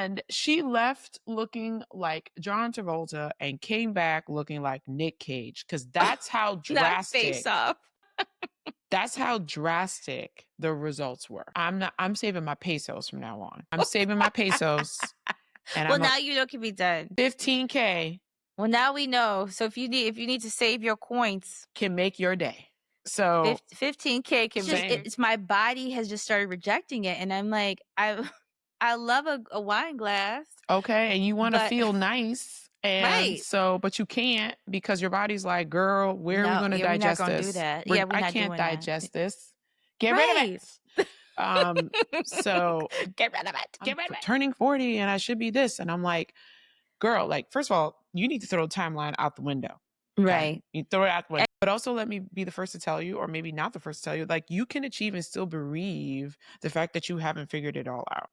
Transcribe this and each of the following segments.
And she left looking like John Travolta and came back looking like Nick Cage, because that's how Not drastic. face off. That's how drastic the results were. I'm saving my pesos from now on. I'm saving my pesos. And Well, now you know it can be done. 15K Well, now we know. So if you need to save your coins, can make your day. So 15K can it's my body has just started rejecting it, and I'm like, I love a wine glass. Okay, and you want to feel nice. And right. So, but you can't, because your body's like, girl, where are we going to digest we're not this? Do that. I can't digest this. Get rid of it. So get rid of it. Get rid of it. Turning 40 and I should be this. And I'm like, girl, like, first of all, you need to throw the timeline out the window. Okay? Right. You throw it out the window. But also let me be the first to tell you, or maybe not the first to tell you, like, you can achieve and still bereave the fact that you haven't figured it all out.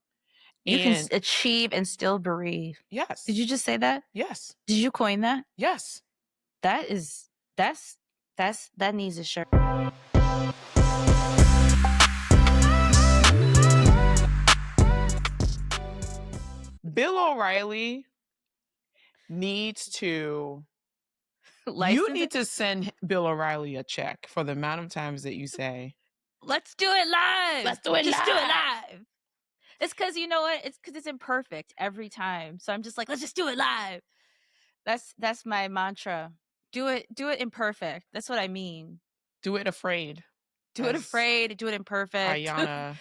You can achieve and still bereave. Yes. Did you just say that? Yes. Did you coin that? Yes. That needs a shirt. Bill O'Reilly needs to you need to send Bill O'Reilly a check for the amount of times that you say, let's do it live. Let's do it just live. Do it live. It's because, you know what? It's because it's imperfect every time. So I'm just like, let's just do it live. That's my mantra. Do it imperfect. That's what I mean. Do it afraid. Do it afraid. Do it imperfect. Ayana,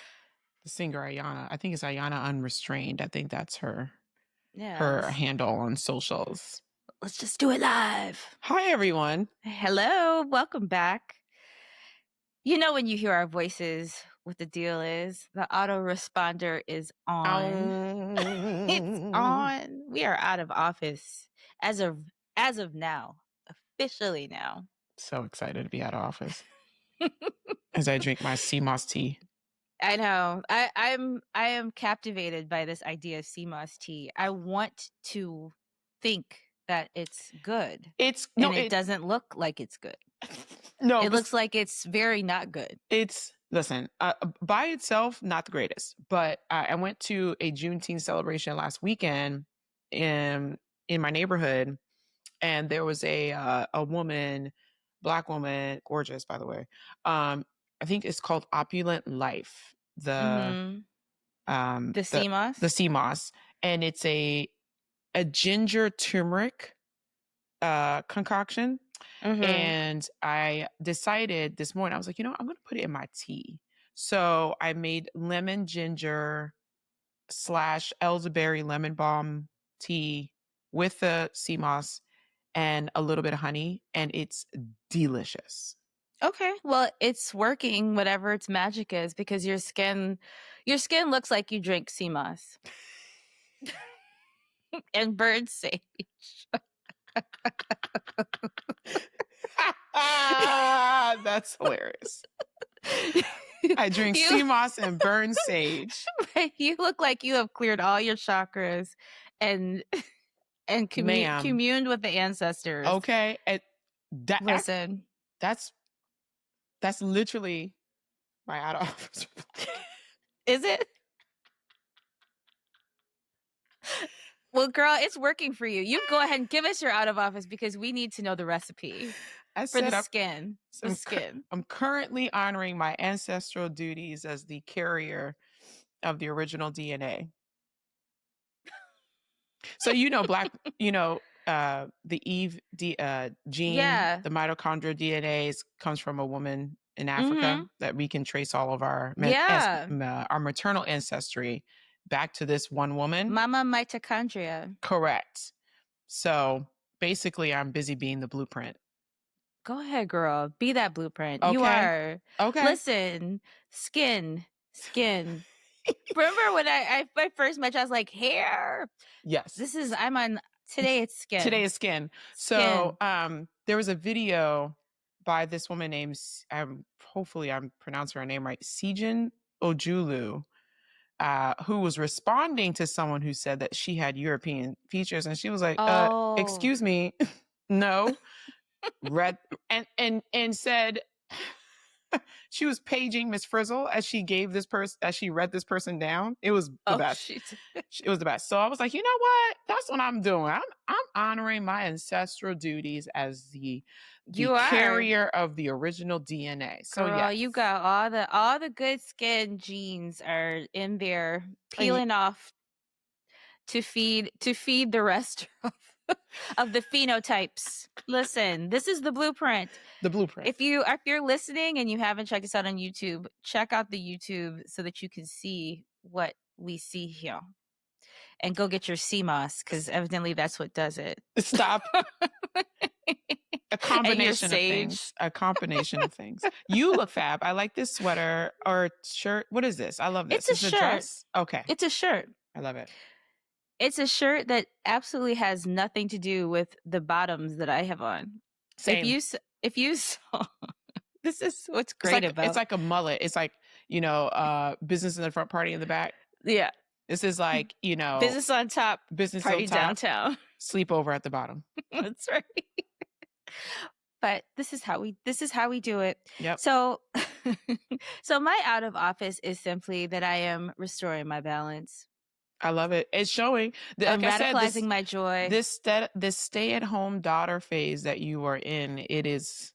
the singer Ayana. I think it's Ayana Unrestrained. I think that's her handle on socials. Let's just do it live. Hi, everyone. Hello. Welcome back. You know when you hear our voices, what the deal is. The autoresponder is on. It's on. We are out of office as of now. Officially now. So excited to be out of office. As I drink my sea moss tea. I know. I am captivated by this idea of sea moss tea. I want to think that it's good. It doesn't look like it's good. No, it looks like it's very not good. Listen, by itself, not the greatest. But I went to a Juneteenth celebration last weekend in my neighborhood, and there was a woman, Black woman, gorgeous, by the way. I think it's called Opulent Life. The sea moss. The sea moss, and it's a ginger turmeric concoction. Mm-hmm. And I decided this morning, I was like, I'm going to put it in my tea. So I made lemon ginger / elderberry lemon balm tea with the sea moss and a little bit of honey, and it's delicious. Okay. Well, it's working, whatever its magic is, because your skin looks like you drink sea moss and bird sage. That's hilarious. I drink sea moss and burn sage. Right. You look like you have cleared all your chakras and communed with the ancestors. Okay. Listen, that's literally my out of office. Is it? Well, girl, it's working for you. You go ahead and give us your out of office, because we need to know the recipe for the skin. I'm currently honoring my ancestral duties as the carrier of the original DNA. So, the Eve gene, the mitochondrial DNA comes from a woman in Africa, that we can trace all of our maternal ancestry back to this one woman. Mama mitochondria. Correct. So basically, I'm busy being the blueprint. Go ahead, girl. Be that blueprint. Okay. You are. Okay. Listen, skin. Remember when I first met you, I was like, hair. Yes. Today it's skin. Today is skin. So there was a video by this woman named, hopefully I'm pronouncing her name right, Sigin Ojulu, who was responding to someone who said that she had European features. And she was like, excuse me, no. Red and said, She was paging Miss Frizzle as she read this person down. It was the best. It was the best. So I was like, you know what? That's what I'm doing. I'm honoring my ancestral duties as the carrier of the original DNA. So girl, yes. you got all the good skin genes are in there peeling off to feed the rest of the phenotypes. Listen, this is the blueprint. The blueprint. If you're listening and you haven't checked us out on YouTube, check out the YouTube so that you can see what we see here. And go get your CMOS, because evidently that's what does it. Stop. A combination of things. A combination of things. You look fab. I like this sweater or shirt. What is this? I love this. It's a shirt. Dress? Okay. It's a shirt. I love it. It's a shirt that absolutely has nothing to do with the bottoms that I have on. Same. If you saw, this is what's great about. It's like a mullet. It's like, business in the front, party in the back. Yeah. This is like, business on top, business party on top, downtown, sleepover at the bottom. That's right. But this is how we do it. Yep. So my out of office is simply that I am restoring my balance. I love it. It's showing. I'm radicalizing my joy. This stay-at-home daughter phase that you are in, it is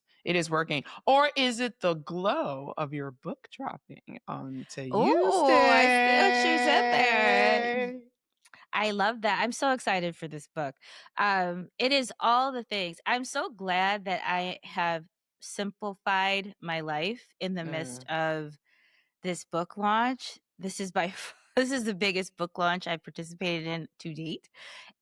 working. Or is it the glow of your book dropping on Tuesday? Oh, I see what you said there. I love that. I'm so excited for this book. It is all the things. I'm so glad that I have simplified my life in the midst of this book launch. This is the biggest book launch I've participated in to date.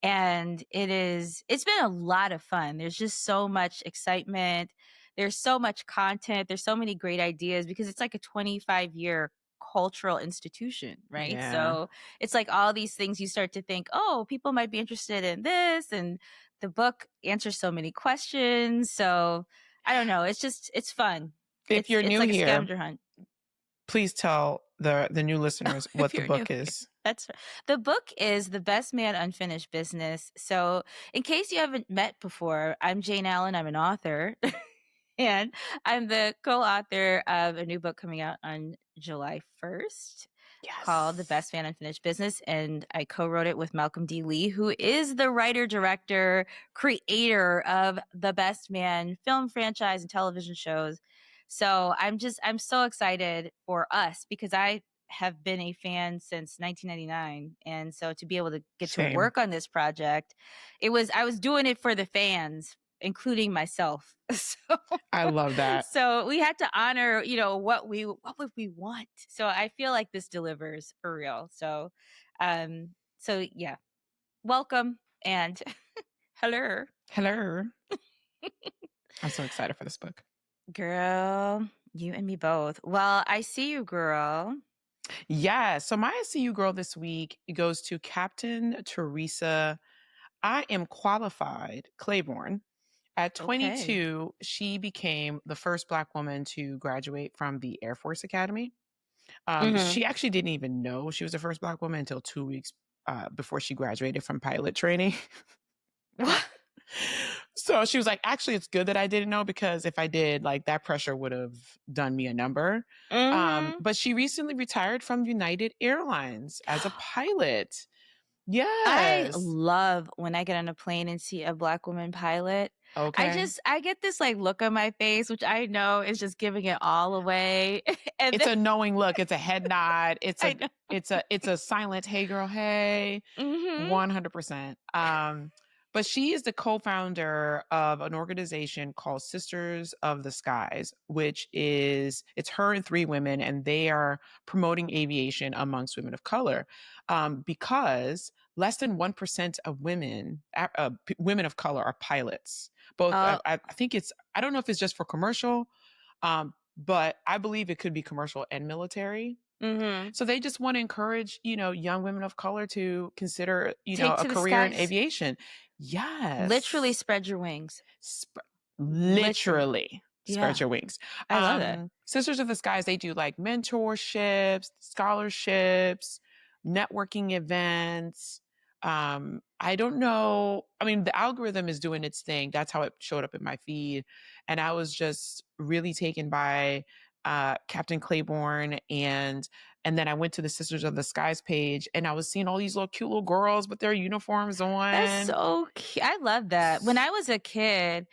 And it's been a lot of fun. There's just so much excitement. There's so much content. There's so many great ideas because it's like a 25-year cultural institution, right? Yeah. So it's like all these things you start to think, oh, people might be interested in this. And the book answers so many questions. So I don't know. It's fun. If you're new like here, a scavenger hunt. Please tell the new listeners what the book is. That's right. The book is The Best Man Unfinished Business. So in case you haven't met before, I'm Jayne Allen. I'm an author. And I'm the co-author of a new book coming out on July 1st called The Best Man Unfinished Business. And I co-wrote it with Malcolm D. Lee, who is the writer, director, creator of the Best Man film franchise and television shows. So I'm so excited for us because I have been a fan since 1999. And so to be able to get to work on this project, I was doing it for the fans, including myself. So I love that. So we had to honor, what would we want? So I feel like this delivers for real. So yeah. Welcome and hello. I'm so excited for this book. Girl, you and me both. Well, I see you, girl. Yeah. So my I see you, girl, this week goes to Captain Teresa. I am qualified Claiborne. At 22, she became the first Black woman to graduate from the Air Force Academy. She actually didn't even know she was the first Black woman until 2 weeks before she graduated from pilot training. What? So she was like, actually, it's good that I didn't know because if I did, like that pressure would have done me a number. But she recently retired from United Airlines as a pilot. Yes. I love when I get on a plane and see a Black woman pilot. Okay. I get this like look on my face, which I know is just giving it all away. And it's a knowing look. It's a head nod. It's a silent, hey girl, hey, 100%. But she is the co-founder of an organization called Sisters of the Skies, which it's her and 3 women, and they are promoting aviation amongst women of color because less than 1% of women of color are pilots. Both, I think I don't know if it's just for commercial, but I believe it could be commercial and military. So they just want to encourage, young women of color to consider, a career in aviation. Yes. Literally spread your wings. Literally spread your wings. I love it. Sisters of the Skies, they do like mentorships, scholarships, networking events. I don't know. I mean, the algorithm is doing its thing. That's how it showed up in my feed. And I was just really taken by Captain Claiborne, and then I went to the Sisters of the Skies page, and I was seeing all these little cute little girls with their uniforms on. That's so cute. I love that. When I was a kid,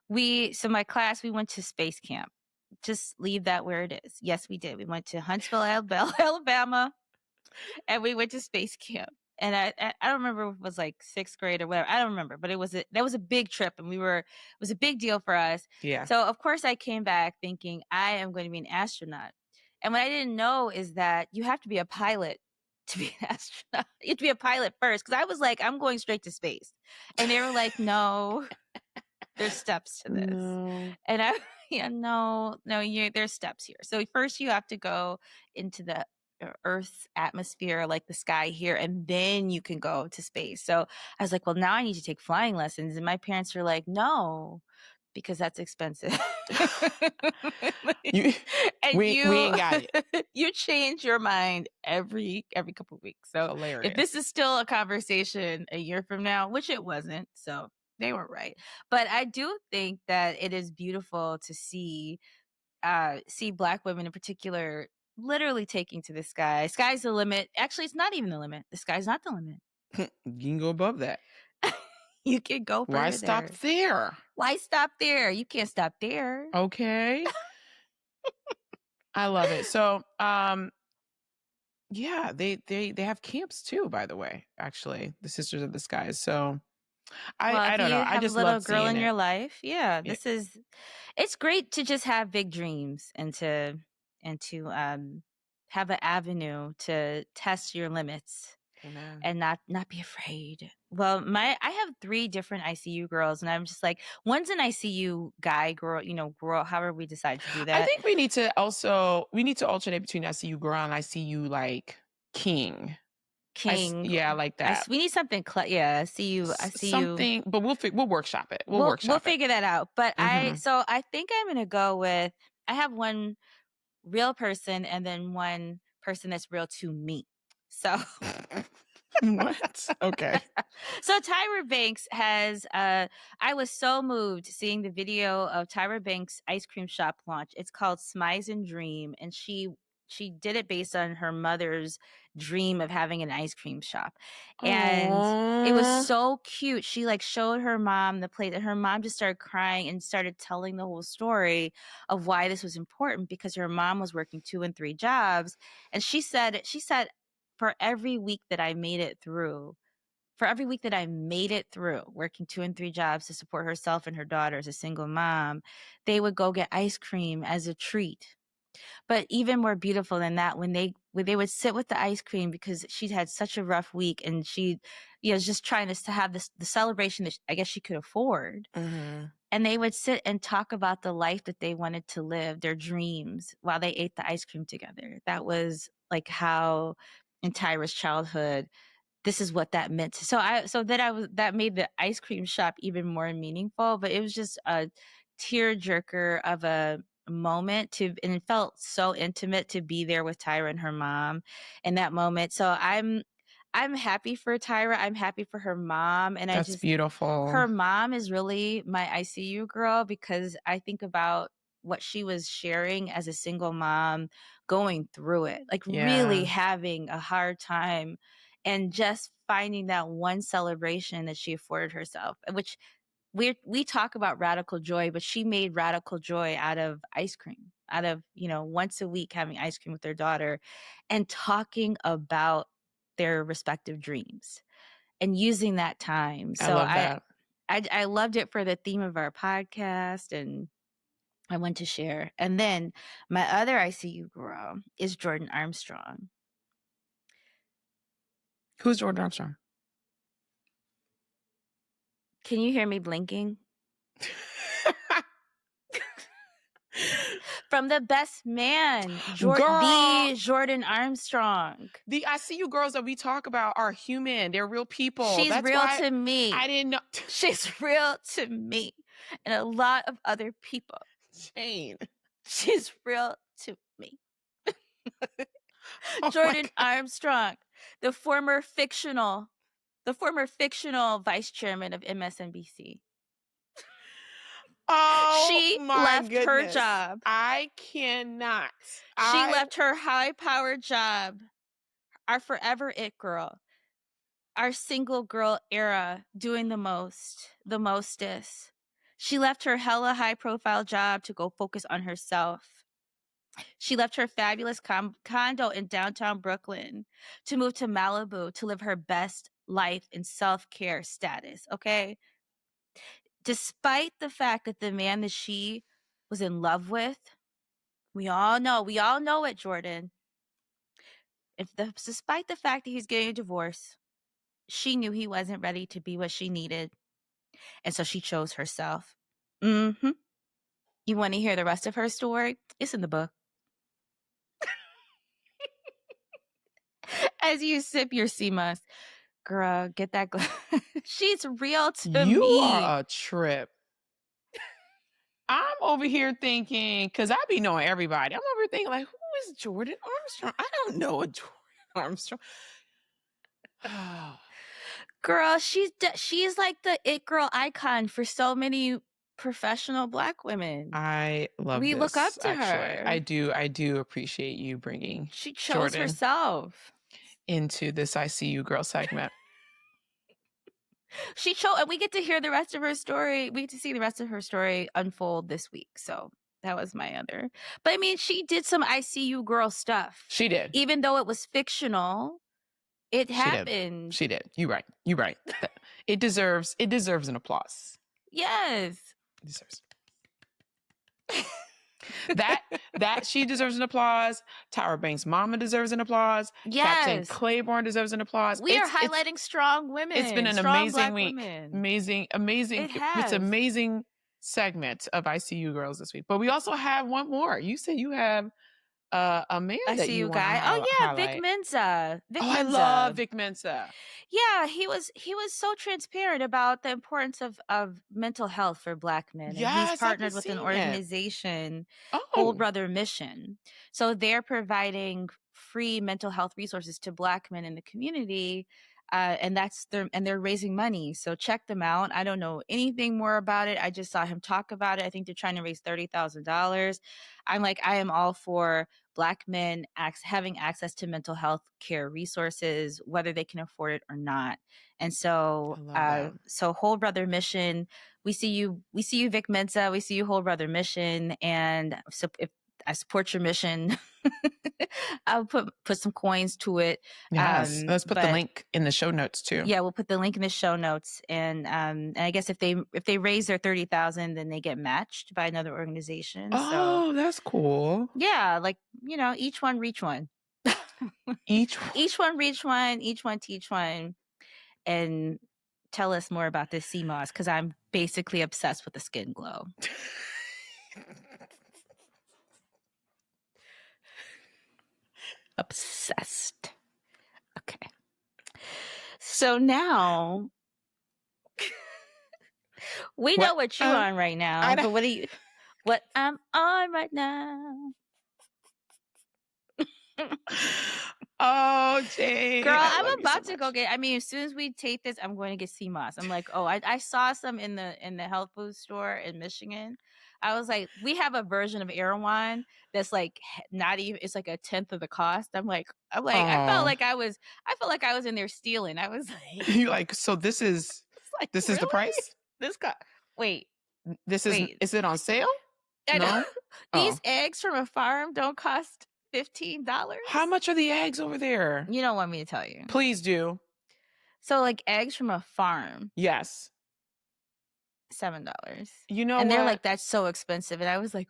my class, we went to space camp. Just leave that where it is. Yes, we did. We went to Huntsville, Alabama, and we went to space camp. And I don't remember if it was like 6th grade or whatever. I don't remember, but that was a big trip, and it was a big deal for us. Yeah. So of course I came back thinking I am going to be an astronaut. And what I didn't know is that you have to be a pilot to be an astronaut. You have to be a pilot first, because I was like, I'm going straight to space. And they were like, no, there's steps to this. No. And I, no, there's steps here. So first you have to go into the Earth's atmosphere, like the sky here, and then you can go to space. So I was like, well, now I need to take flying lessons. And my parents were like, no, because that's expensive. We ain't got it. You change your mind every couple of weeks. So hilarious. If this is still a conversation a year from now, which it wasn't, so they were right. But I do think that it is beautiful to see Black women in particular literally taking to the sky. Sky's the limit. Actually, it's not even the limit. The sky's not the limit. You can go above that. You can go further. Why stop there? Why stop there? You can't stop there. Okay. I love it. So, yeah, they have camps too, by the way, actually, the Sisters of the Skies. So I don't know. I just love girl in seeing your it. life. Yeah, it's great to just have big dreams and to have an avenue to test your limits. Amen. And not be afraid. Well, I have 3 different ICU girls, and I'm just like, one's an ICU guy, girl, girl, however we decide to do that. I think we need to alternate between ICU girl and ICU like king. Yeah, like that. We need something. I see you. Something, but we'll workshop it. We'll figure that out. But I think I'm gonna go with. I have one real person and then one person that's real to me. So what? Okay. So Tyra Banks has. I was so moved seeing the video of Tyra Banks' ice cream shop launch. It's called Smize and Dream, and she did it based on her mother's dream of having an ice cream shop. And Aww. It was so cute. She like showed her mom the plate, and her mom just started crying and started telling the whole story of why this was important, because her mom was working 2 and 3 jobs. And she said, for every week that I made it through working 2 and 3 jobs to support herself and her daughter as a single mom, they would go get ice cream as a treat. But even more beautiful than that, when they would sit with the ice cream, because she'd had such a rough week, and she, was just trying to have the celebration that I guess she could afford. Mm-hmm. And they would sit and talk about the life that they wanted to live, their dreams, while they ate the ice cream together. That was like how in Tyra's childhood, this is what that meant. That made the ice cream shop even more meaningful. But it was just a tearjerker of a moment and it felt so intimate to be there with Tyra and her mom in that moment. So I'm happy for Tyra. I'm happy for her mom. And that's beautiful. Her mom is really my ICU girl, because I think about what she was sharing as a single mom, going through it, like really having a hard time, and just finding that one celebration that she afforded herself, which we talk about radical joy, but she made radical joy out of ice cream, out of, once a week having ice cream with their daughter and talking about their respective dreams and using that time. So I love that. I loved it for the theme of our podcast, and I want to share. And then my other ICU girl is Jordan Armstrong. Who's Jordan Armstrong? Can you hear me blinking? From The Best Man, the Jordan Armstrong. The ICU girls that we talk about are human. They're real people. She's real to me. I didn't know. She's real to me and a lot of other people. Jayne. She's real to me. Jordan Armstrong, the former fictional vice chairman of MSNBC. Oh She my left her goodness. job. I cannot. She left her high-powered job. Our forever it girl. Our single girl era doing the mostest. She left her hella high-profile job to go focus on herself. She left her fabulous condo in downtown Brooklyn to move to Malibu to live her best life in self-care status, okay? Despite the fact that the man that she was in love with, we all know it, Jordan. Despite the fact that he's getting a divorce, she knew he wasn't ready to be what she needed. And so she chose herself. Mm-hmm. You want to hear the rest of her story? It's in the book. As you sip your sea moss, girl, get that glass. She's real to You me. are a trip. I'm over here thinking, because I be knowing everybody. I'm over here thinking, like, who is Jordan Armstrong? I don't know a Jordan Armstrong. Girl, she's like the it girl icon for so many professional Black women. I love we this, look up to actually. her. I do appreciate you bringing She chose Jordan herself into this I See You Girl segment. She chose, and we get to hear the rest of her story. We get to see the rest of her story unfold this week. So that was my other. But I mean, she did some I See You Girl stuff. She did. Even though it was fictional, it happened. She did. You're right. It deserves an applause. Yes. It deserves. that she deserves an applause. Tyra Banks' mama deserves an applause. Yes. Captain Claiborne deserves an applause. We are highlighting strong women. It's been an amazing week. Women. Amazing. It's an amazing segment of I See You Girls this week. But we also have one more. You said you have a man I that see you guy. highlight. Vic Mensa. I love Vic Mensa. Yeah, he was so transparent about the importance of mental health for Black men. Yes, and he's partnered with an organization, Whole Brother Mission. So they're providing free mental health resources to Black men in the community. And they're raising money. So check them out. I don't know anything more about it. I just saw him talk about it. I think they're trying to raise $30,000. I am all for Black men having access to mental health care resources, whether they can afford it or not. And so, so Whole Brother Mission, we see you, Vic Mensa, we see you, Whole Brother Mission. And so if I support your mission, I'll put some coins to it. Yes, let's put the link in the show notes too. Yeah, we'll put the link in the show notes. And I guess if they raise their $30,000, then they get matched by another organization. Oh, that's cool. Yeah, each one reach one. each one reach one. Each one teach one. And tell us more about this sea moss, because I'm basically obsessed with the skin glow. Obsessed. Okay. So now we know what you're on right now. But what I'm on right now. Oh, Jayne. Girl, I'm about to go get, as soon as we tape this, I'm going to get sea moss. I'm like, I saw some in the health food store in Michigan. I was like, we have a version of Erewhon that's like not even, it's like a tenth of the cost. I'm like, I felt like I was in there stealing. I was like, you like, so this is is the price? Is No. These eggs from a farm don't cost $15. How much are the eggs over there? You don't want me to tell you. Please do. So like eggs from a farm. Yes. $7. You know, and they're like, that's so expensive. And I was like,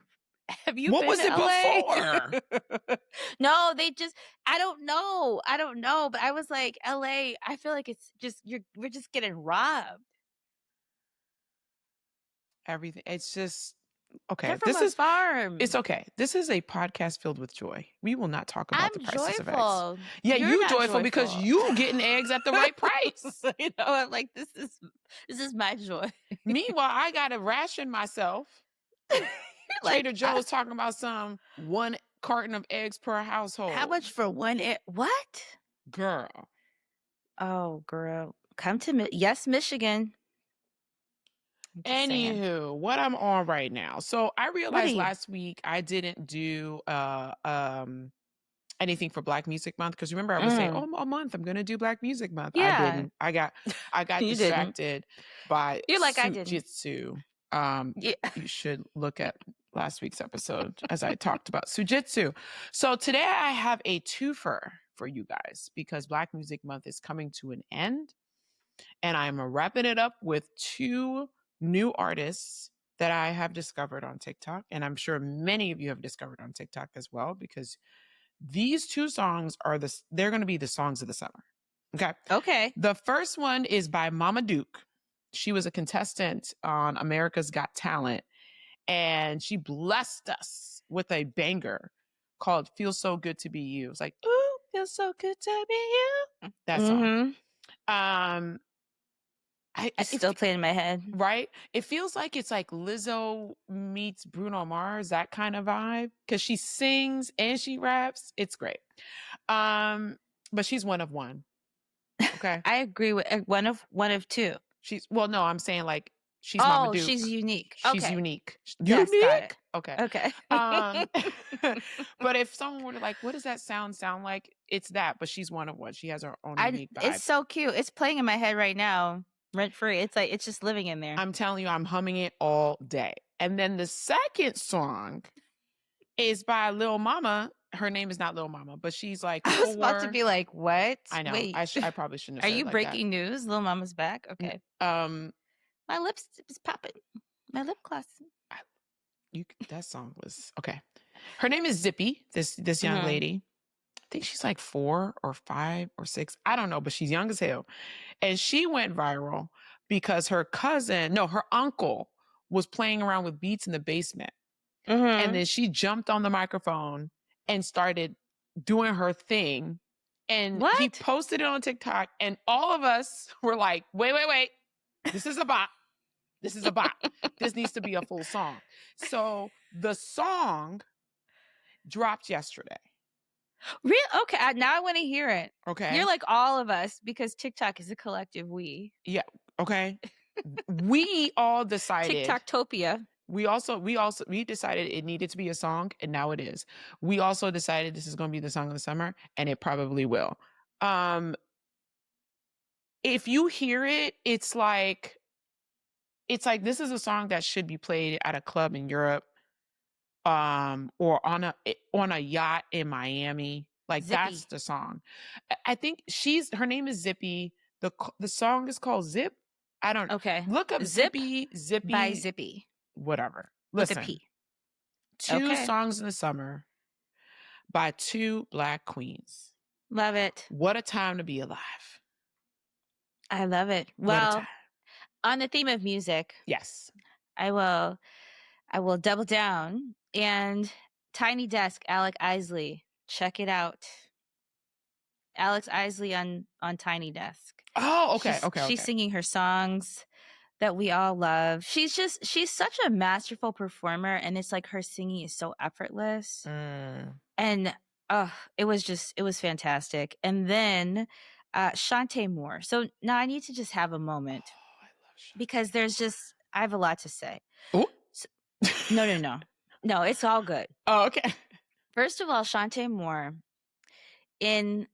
have you what been was to it LA? before? No, I don't know. But I was like, LA, I feel like it's just, we're just getting robbed. Everything. It's just, okay. They're from a farm. It's okay. This is a podcast filled with joy. We will not talk about the prices of eggs. Yeah, you're joyful because you getting eggs at the right price. You know, I'm like, this is my joy. Meanwhile, I gotta ration myself. Trader Joe's talking about some 1 carton of eggs per household. How much for 1 egg? What? Girl. Oh, girl. Come to Michigan. I'm just saying. Anywho, what I'm on right now. So I What are realized you? last week I didn't do anything for Black Music Month, because remember I was saying, Mm. oh, a month I'm gonna do Black Music Month. I Yeah, didn't. I got you didn't. distracted by You're like, I didn't. Sujitsu. Yeah. You should look at last week's episode as I talked about Sujitsu. So today I have a twofer for you guys because Black Music Month is coming to an end, and I'm wrapping it up with two new artists that I have discovered on TikTok, and I'm sure many of you have discovered on TikTok as well, because these two songs they're going to be the songs of the summer. Okay. Okay. The first one is by Mama Duke. She was a contestant on America's Got Talent, and she blessed us with a banger called Feels So Good to Be You. It's like, ooh, feels so good to be you. That song. Um, It's still playing in my head. Right? It feels like it's like Lizzo meets Bruno Mars, that kind of vibe, because she sings and she raps. It's great. But she's one of one. Okay. I agree with one of two. No, I'm saying like she's Mama Duke. She's unique. She's Okay. unique. Yes, Unique? got it. Okay. Okay. But if someone were to like, what does that sound like? It's that, but she's one of one. She has her own unique vibe. It's so cute. It's playing in my head right now, rent free. It's like it's just living in there. I'm telling you, I'm humming it all day. And then the second song is by Lil Mama. Her name is not Lil Mama, but she's like I was about to be like, what? I know. Wait. I probably shouldn't have Are said you it like breaking news? Lil Mama's back? Okay. My lips is popping. My lip gloss. That song was okay. Her name is Zippy, this young lady. I think she's like 4 or 5 or 6. I don't know, but she's young as hell. And she went viral because her uncle was playing around with beats in the basement. And then she jumped on the microphone and started doing her thing. And he posted it on TikTok, and all of us were like, wait. This is a bot. This is a bot. This needs to be a full song. So the song dropped yesterday. Real? Okay. Now I want to hear it. Okay. You're like all of us because TikTok is a collective we. Yeah. Okay. We all decided. TikToktopia. We decided it needed to be a song, and now it is. We also decided this is going to be the song of the summer, and it probably will. If you hear it, it's like this is a song that should be played at a club in Europe, or on a yacht in Miami. Like Zippy. That's the song. I think her name is Zippy. The song is called Zip. I don't. Okay. Look up Zippy by Zippy. Whatever. Listen. With a P. Two songs in the summer by two Black queens. Love it. What a time to be alive. I love it. Well, on the theme of music, yes, I will double down. And Tiny Desk, Alex Isley, check it out. Alex Isley on Tiny Desk. Oh, okay. She's singing her songs that we all love. She's such a masterful performer, and it's like her singing is so effortless. And it was fantastic. And then Shantae Moore. So now I need to just have a moment. Oh, I love Shantae. Because I have a lot to say. Oh. So, no. No, it's all good. Oh, okay. First of all, Shantae Moore, in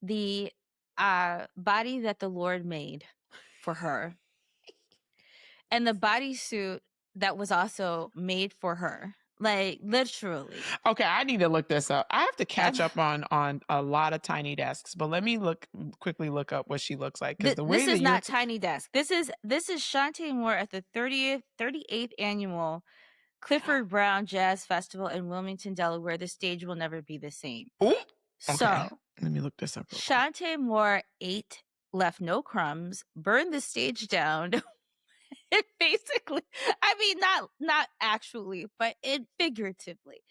the body that the Lord made for her, and the bodysuit that was also made for her, like literally. Okay, I need to look this up. I have to catch up on a lot of Tiny Desks, but let me quickly look up what she looks like. Because this is not Tiny Desk. This is Shantae Moore at the 38th annual Clifford Brown Jazz Festival in Wilmington, Delaware. The stage will never be the same. Ooh, okay. So let me look this up. Shantae Moore ate, left no crumbs, burned the stage down. It basically, I mean, not actually, but it figuratively.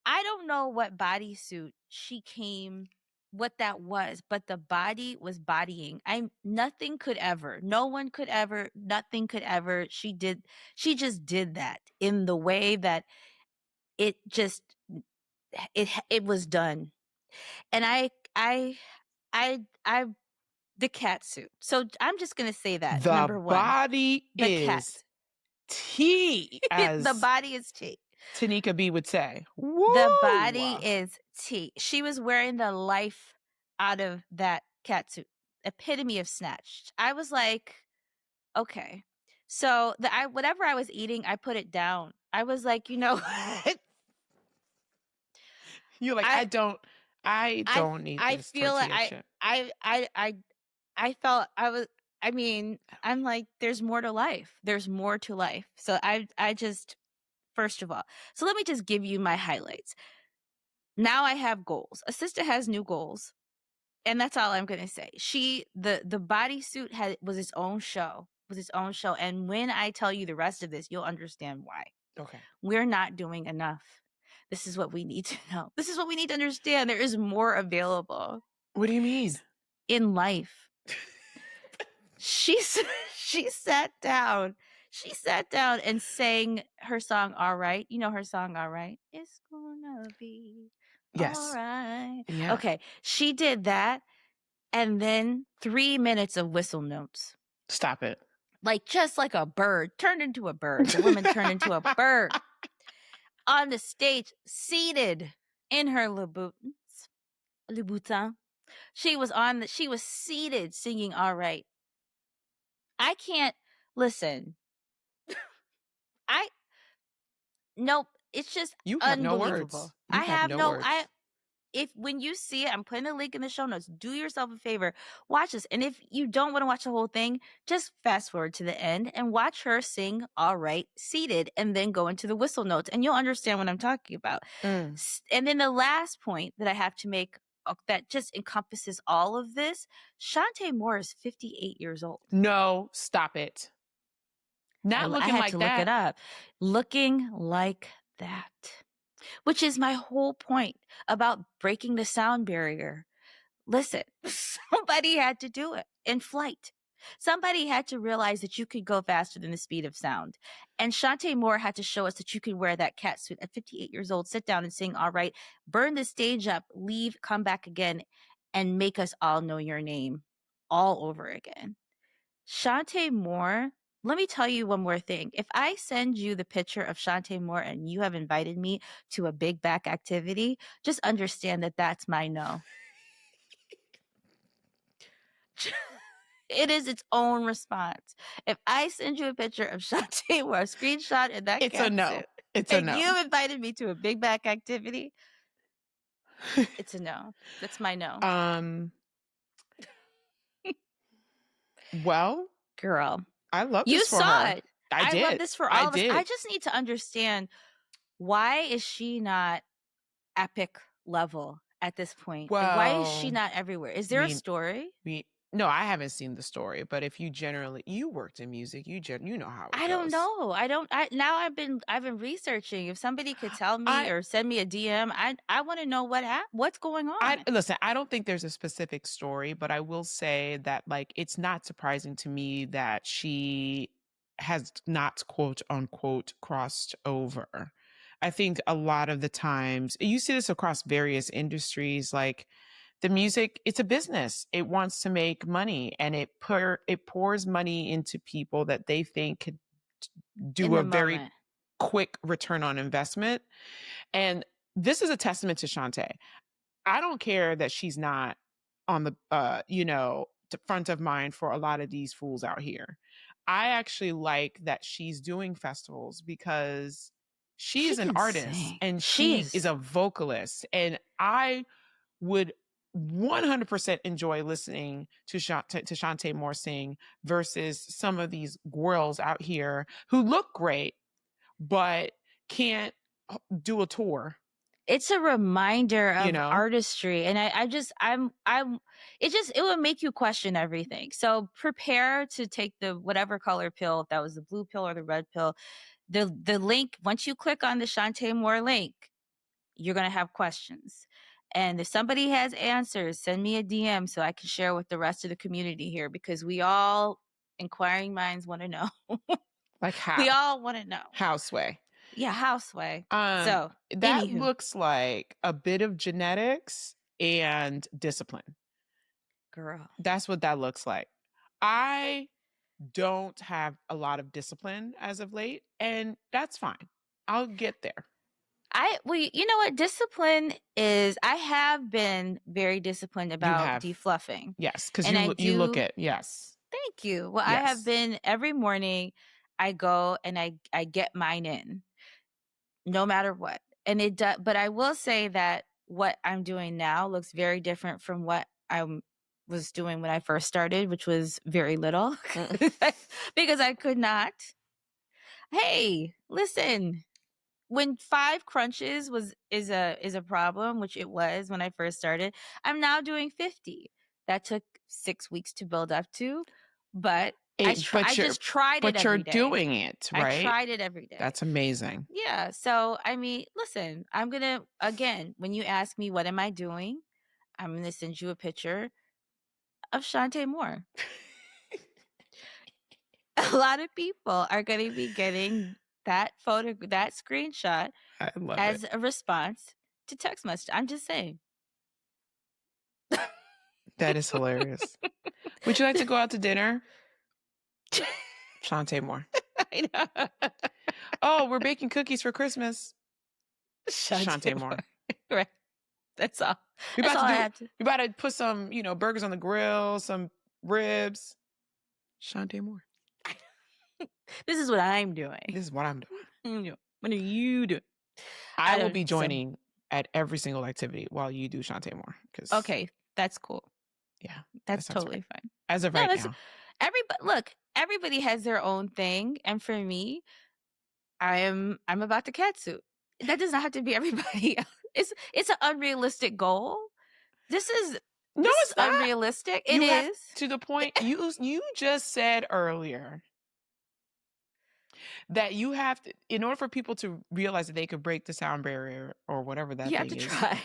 I don't know what bodysuit what that was, but the body was bodying. Nothing could ever, no one could ever, nothing could ever. She just did that in the way that it was done. And the cat suit. So I'm just going to say that. The number one. body the is cat. tea, as The body is tea. Tanika B would say. Woo! The body is tea. She was wearing the life out of that catsuit. Epitome of snatched. I was like, okay. So whatever I was eating, I put it down. I was like, You're like, I don't need I this feel tortilla chip. I felt I'm like, there's more to life. There's more to life. So I just, first of all, so let me just give you my highlights. Now I have goals. Assista has new goals. And that's all I'm going to say. The bodysuit was its own show. And when I tell you the rest of this, you'll understand why. Okay. We're not doing enough. This is what we need to know. This is what we need to understand. There is more available. What do you mean? In life. She sat down. She sat down and sang her song, All Right. You know her song, All Right? It's gonna be all right. Yeah. Okay. She did that. And then 3 minutes of whistle notes. Stop it. Like, just like a bird, turned into a bird. The woman turned into a bird. On the stage, seated in her Louboutins. She was seated singing All Right. I can't, listen. Nope. It's just you have unbelievable. No words. I have no words. When you see it, I'm putting a link in the show notes. Do yourself a favor. Watch this. And if you don't want to watch the whole thing, just fast forward to the end and watch her sing All Right seated and then go into the whistle notes and you'll understand what I'm talking about. And then the last point that I have to make that just encompasses all of this, Shantae Moore is 58 years old. No, stop it. Not looking like that. I had to look it up. Looking like that. Which is my whole point about breaking the sound barrier. Listen, somebody had to do it in flight. Somebody had to realize that you could go faster than the speed of sound. And Shantae Moore had to show us that you could wear that catsuit at 58 years old, sit down and sing All Right, burn the stage up, leave, come back again, and make us all know your name all over again. Shantae Moore, let me tell you one more thing. If I send you the picture of Shantae Moore and you have invited me to a big back activity, just understand that that's my no. It is its own response. If I send you a picture of Shantae Moore, a screenshot in that it's a no. It's a no. And you've invited me to a big back activity, it's a no. That's my no. Well, girl, I love this for her. You saw it. I did. love this for all of us. I just need to understand, why is she not epic level at this point? Well, why is she not everywhere? Is there a story? No, I haven't seen the story, but if you worked in music, you know how it goes. I don't know. Now I've been researching. If somebody could tell me or send me a DM, I want to know what's going on. Listen, I don't think there's a specific story, but I will say that, like, it's not surprising to me that she has not, quote unquote, crossed over. I think a lot of the times you see this across various industries, like the music, it's a business. It wants to make money, and it pours money into people that they think could do a very quick return on investment. And this is a testament to Shantae. I don't care that she's not on the, front of mind for a lot of these fools out here. I actually like that she's doing festivals because she's an artist and she is a vocalist. And I would 100% enjoy listening to Shantae Moore sing versus some of these girls out here who look great but can't do a tour. It's a reminder of artistry, and it will make you question everything. So prepare to take the whatever color pill, if that was the blue pill or the red pill. The link, once you click on the Shantae Moore link, you're going to have questions. And if somebody has answers, send me a DM so I can share with the rest of the community here, because we all, inquiring minds, want to know. Like how? We all want to know. Houseway. Yeah, houseway. So that looks like a bit of genetics and discipline. Girl. That's what that looks like. I don't have a lot of discipline as of late, and that's fine. I'll get there. You know what? Discipline is, I have been very disciplined You about have, defluffing. yes, because And I you look do, at, yes, thank you. Well, I have yes. been every morning, I go and I get mine in, no matter what. And it does, but I will say that what I'm doing now looks very different from what I was doing when I first started, which was very little because I could not. Hey, listen, when 5 crunches is a problem, which it was when I first started, I'm now doing 50. That took 6 weeks to build up to, but I just tried it but you're every day. doing it, I right? tried it every day. That's amazing. Yeah, so I mean, listen, I'm going to, again, when you ask me what am I doing, I'm going to send you a picture of Shantae Moore. A lot of people are going to be getting that screenshot I love as it. a response to text message. I'm just saying. That is hilarious. Would you like to go out to dinner? Shantae Moore. I know. Oh, we're baking cookies for Christmas. Shantae Moore. Right. That's all. We That's all I have to. We about to put some, burgers on the grill, some ribs. Shantae Moore. This is what I'm doing. This is what I'm doing. What are you doing? I will be joining at every single activity while you do Shantae Moore. Okay, that's cool. Yeah, that's totally fine. As of right now, everybody has their own thing, and for me, I'm about the cat suit. That does not have to be everybody else. It's an unrealistic goal. This is unrealistic. It is to the point you just said earlier that you have to, in order for people to realize that they could break the sound barrier or whatever that thing is.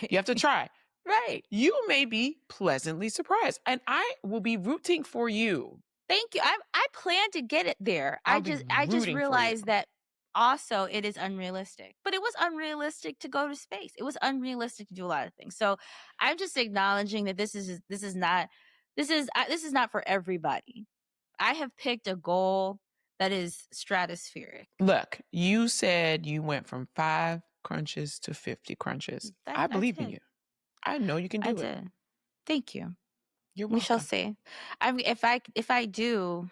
You have to try. Right. You may be pleasantly surprised, and I will be rooting for you. Thank you. I plan to get it there. I just realized that also it is unrealistic. But it was unrealistic to go to space. It was unrealistic to do a lot of things. So I'm just acknowledging that this is not for everybody. I have picked a goal that is stratospheric. Look, you said you went from 5 crunches to 50 crunches. I believe in you. I know you can do it. Did. Thank you. You're welcome. We shall see. If I do,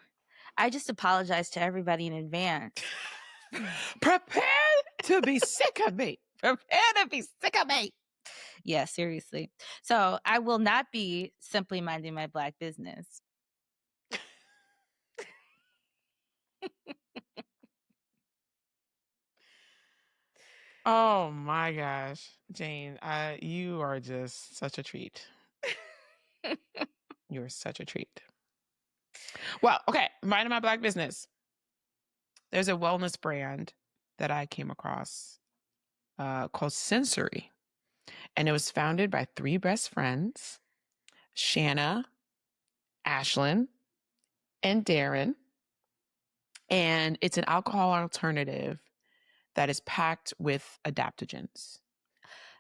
I just apologize to everybody in advance. Prepare to be sick of me. Prepare to be sick of me. Yeah, seriously. So I will not be simply minding my Black business. Oh my gosh, Jayne, you are just such a treat. You're such a treat. Well, okay, minding my Black business. There's a wellness brand that I came across called Sensory. And it was founded by 3 best friends, Shanna, Ashlyn, and Darren. And it's an alcohol alternative that is packed with adaptogens.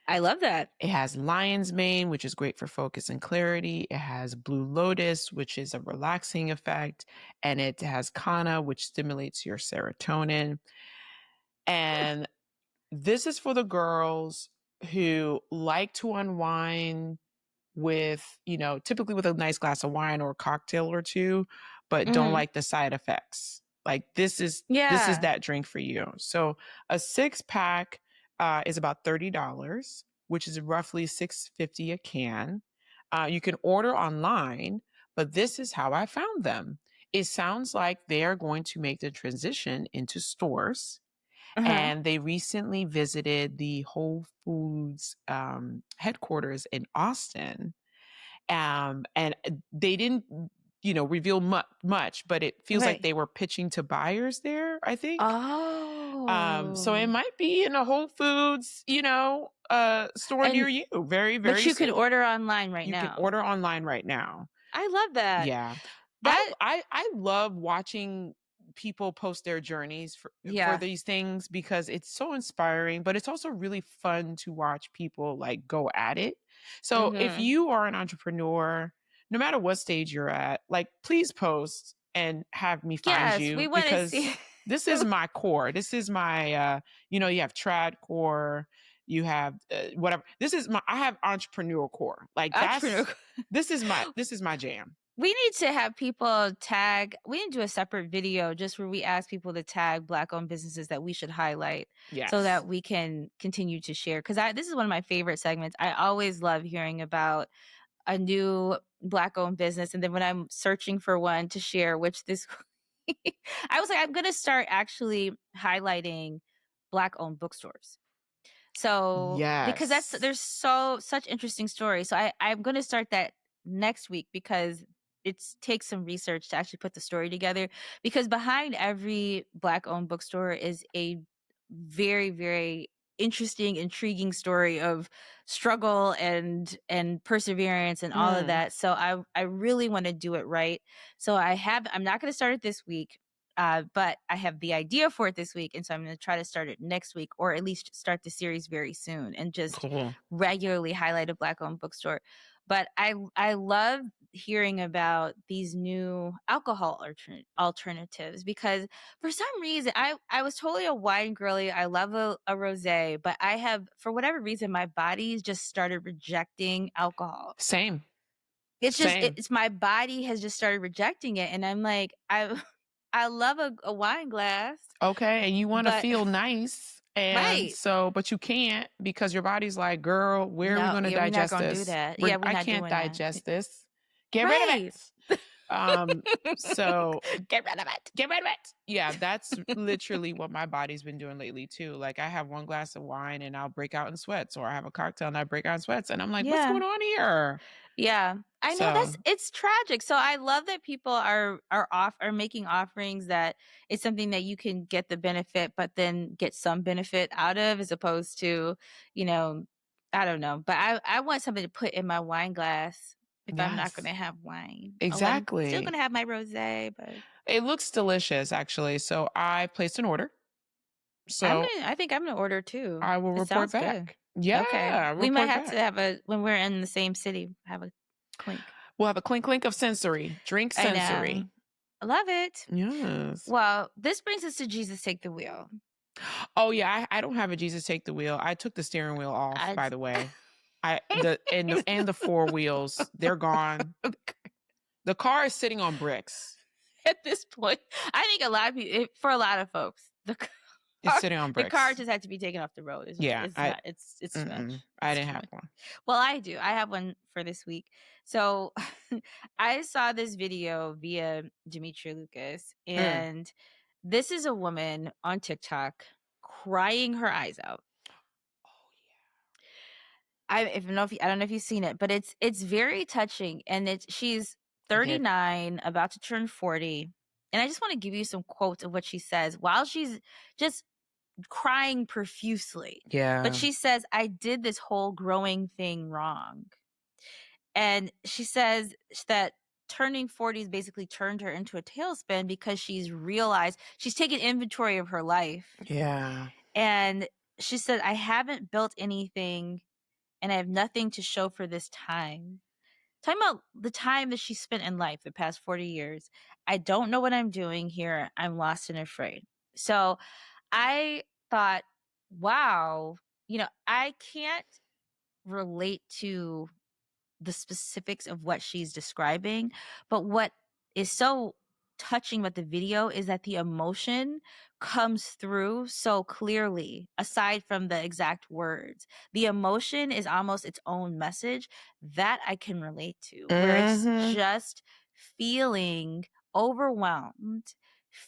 I love that. It has lion's mane, which is great for focus and clarity. It has blue lotus, which is a relaxing effect. And it has kanna, which stimulates your serotonin. And this is for the girls who like to unwind with, typically with a nice glass of wine or a cocktail or 2, but don't like the side effects. Like this is that drink for you. So a 6-pack is about $30, which is roughly $6.50 a can. You can order online, but this is how I found them. It sounds like they are going to make the transition into stores. And they recently visited the Whole Foods headquarters in Austin. And they didn't, reveal much, but it feels like they were pitching to buyers there, I think. Oh. So it might be in a Whole Foods, store near you. Very, very But you can order online right now. You can order online right now. I love that. Yeah. I love watching people post their journeys for these things because it's so inspiring, but it's also really fun to watch people like go at it. So if you are an entrepreneur, no matter what stage you're at, like please post and have me find Yes, we you want to see. because this is my core. This is my, you have trad core, you have whatever. I have entrepreneurial core. Like Entrepreneur. this is my jam. We need to have people tag. We need to do a separate video just where we ask people to tag Black-owned businesses that we should highlight, so Yes. that we can continue to share. Because this is one of my favorite segments. I always love hearing about a new Black-owned business, and then when I'm searching for one to share, which this, I was like, I'm gonna start actually highlighting Black-owned bookstores. So because Yes. there's such interesting stories. So I'm going to start that next week, because it takes some research to actually put the story together, because behind every Black owned bookstore is a very, very interesting, intriguing story of struggle and perseverance and all of Mm. that. So I really want to do it right. So I'm not going to start it this week. But I have the idea for it this week, and so I'm going to try to start it next week, or at least start the series very soon, and just Cool. regularly highlight a Black-owned bookstore. But I love hearing about these new alcohol alternatives, because for some reason I was totally a wine girly. I love a rosé, but I have, for whatever reason, my body's just started rejecting alcohol. Same. It's just Same. it's my body has just started rejecting it, and I'm like, I love a wine glass. Okay, and you want to But feel nice, and right. so but you can't because your body's like, "Girl, where are we No, going to yeah, we're not digest gonna do this? that. Yeah, we're I not can't doing that. digest this. Get rid of Right. it." So Get rid of it. get rid of it. Yeah, that's literally what my body's been doing lately too. Like I have one glass of wine and I'll break out in sweats, or I have a cocktail and I break out in sweats, and I'm like, "What's Yeah. going on here?" Yeah. I know, So, it's tragic. So I love that people are making offerings that it's something that you can get the benefit, but then get some benefit out of, as opposed to, you know, I don't know. But I want something to put in my wine glass if I'm not yes. gonna have wine. Oh, I'm still Exactly. gonna have my rosé, but It looks delicious actually. So I placed an order. So I think I'm gonna order too. I will It report sounds good. back. Okay. Yeah, We might report have to back. have when we're in the same city, have a clink. We'll have a clink clink of sensory. Drink I know. sensory. I love it. Yes. Well, this brings us to Jesus Take the Wheel. Oh yeah, I don't have a Jesus take the wheel. I took the steering wheel off, I by the way. And the four wheels, they're gone. The car is sitting on bricks. At this point, I think a lot of people, for a lot of folks, It's sitting on the car bricks. just had to be taken off the road. Yeah, It's too much. I It's didn't too have much. one. Well, I do. I have one for this week. So I saw this video via Dimitri Lucas, Mm. and this is a woman on TikTok crying her eyes out. I don't know if you've seen it, but it's very touching, and she's I did. 39, about to turn 40. And I just want to give you some quotes of what she says while she's just crying profusely. Yeah. But she says, I did this whole growing thing wrong. And she says that turning 40 has basically turned her into a tailspin, because she's realized she's taken inventory of her life. Yeah. And she said, I haven't built anything, and I have nothing to show for this time. Talking about the time that she spent in life, the past 40 years. I don't know what I'm doing here. I'm lost and afraid. So I thought, wow, I can't relate to the specifics of what she's describing, but what is so touching about the video is that the emotion comes through so clearly. Aside from the exact words, the emotion is almost its own message that I can relate to, where it's just feeling overwhelmed,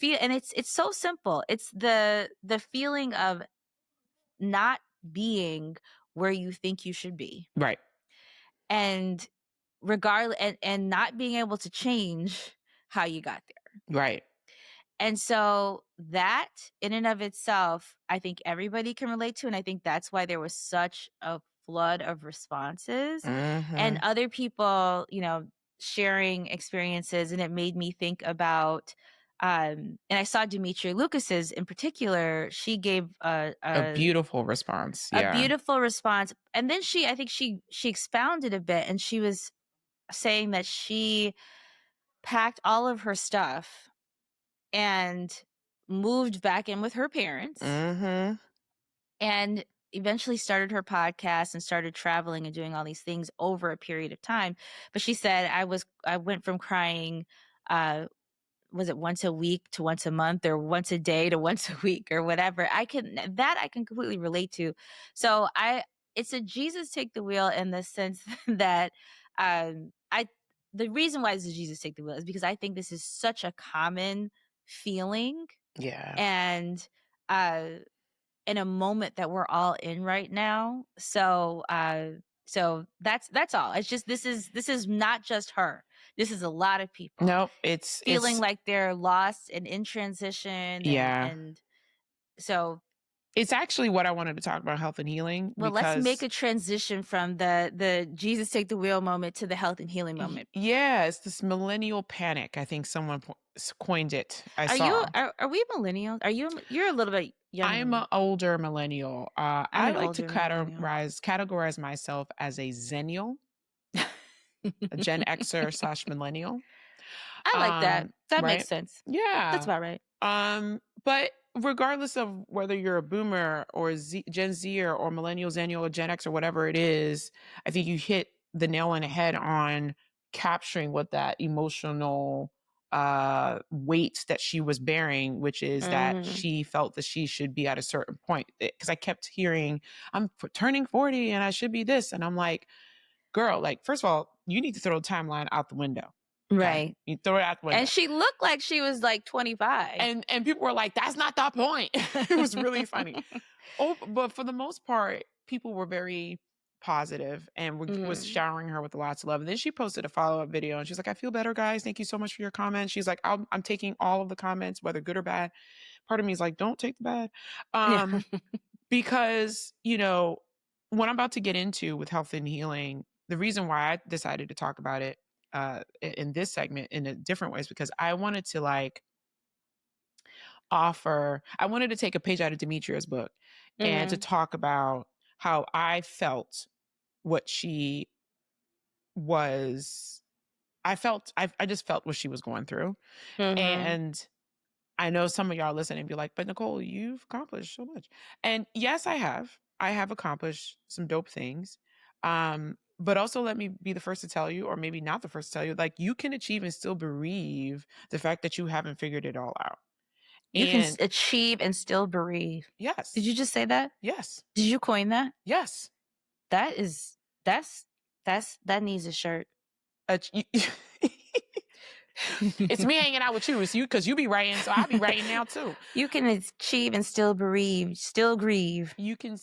and it's so simple. It's the feeling of not being where you think you should be, Right. and regardless, and not being able to change how you got there. Right. And so that in and of itself, I think everybody can relate to, and I think that's why there was such a flood of responses and other people, sharing experiences. And it made me think about and I saw Dimitri Lucas's in particular. She gave A beautiful response. a Yeah. beautiful response. And then I think she expounded a bit, and she was saying that she packed all of her stuff and moved back in with her parents Mm-hmm. and eventually started her podcast and started traveling and doing all these things over a period of time. But she said I went from crying was it once a week to once a month or once a day to once a week or whatever. I can completely relate to. So it's a Jesus take the wheel in the sense that I the reason why it's a Jesus take the wheel is because I think this is such a common feeling Yeah. and uh in a moment that we're all in right now. So that's all. It's just this is not just her. This is a lot of people Nope. feeling like they're lost and in transition Yeah. and so It's actually what I wanted to talk about, health and healing, well, let's make because a transition from the Jesus take the wheel moment to the health and healing moment. yeah, it's this millennial panic. I think someone coined it. I saw. Are we millennials? You're a little bit younger than I'm an me. older millennial. I'm I an like to older millennial. categorize myself as a zennial, a Gen Xer slash millennial. I like that. That makes Right? sense. That's Yeah. about right. But regardless of whether you're a boomer or Gen Z or millennial, zennial, or Gen X or whatever it is, I think you hit the nail on the head on capturing what that emotional weight that she was bearing, which is that she felt that she should be at a certain point. Because I kept hearing, I'm turning 40 and I should be this. And I'm like, girl, like, first of all, you need to throw the timeline out the window. Okay? Right. You throw it out the window. And she looked like she was like 25. And people were like, that's not the point. It was really funny. But for the most part, people were very positive and was showering her with lots of love. And then she posted a follow-up video and she's like, I feel better, guys. Thank you so much for your comments. She's like, I'm taking all of the comments, whether good or bad. Part of me is like, don't take the bad. Yeah. Because, what I'm about to get into with health and healing, the reason why I decided to talk about it in this segment in a different way is because I wanted to I wanted to take a page out of Demetria's book and to talk about how I felt what she was. I just felt what she was going through. And I know some of y'all listening and be like, but Nicole, you've accomplished so much. And yes, I have. I have accomplished some dope things. But also let me be the first to tell you, or maybe not the first to tell you, like you can achieve and still bereave the fact that you haven't figured it all out. You can achieve and still bereave. Yes. Did you just say that? Yes. Did you coin that? Yes. That needs a shirt. It's me hanging out with you. It's you because you be writing, so I'll be writing now too. You can achieve and still bereave, still grieve. You can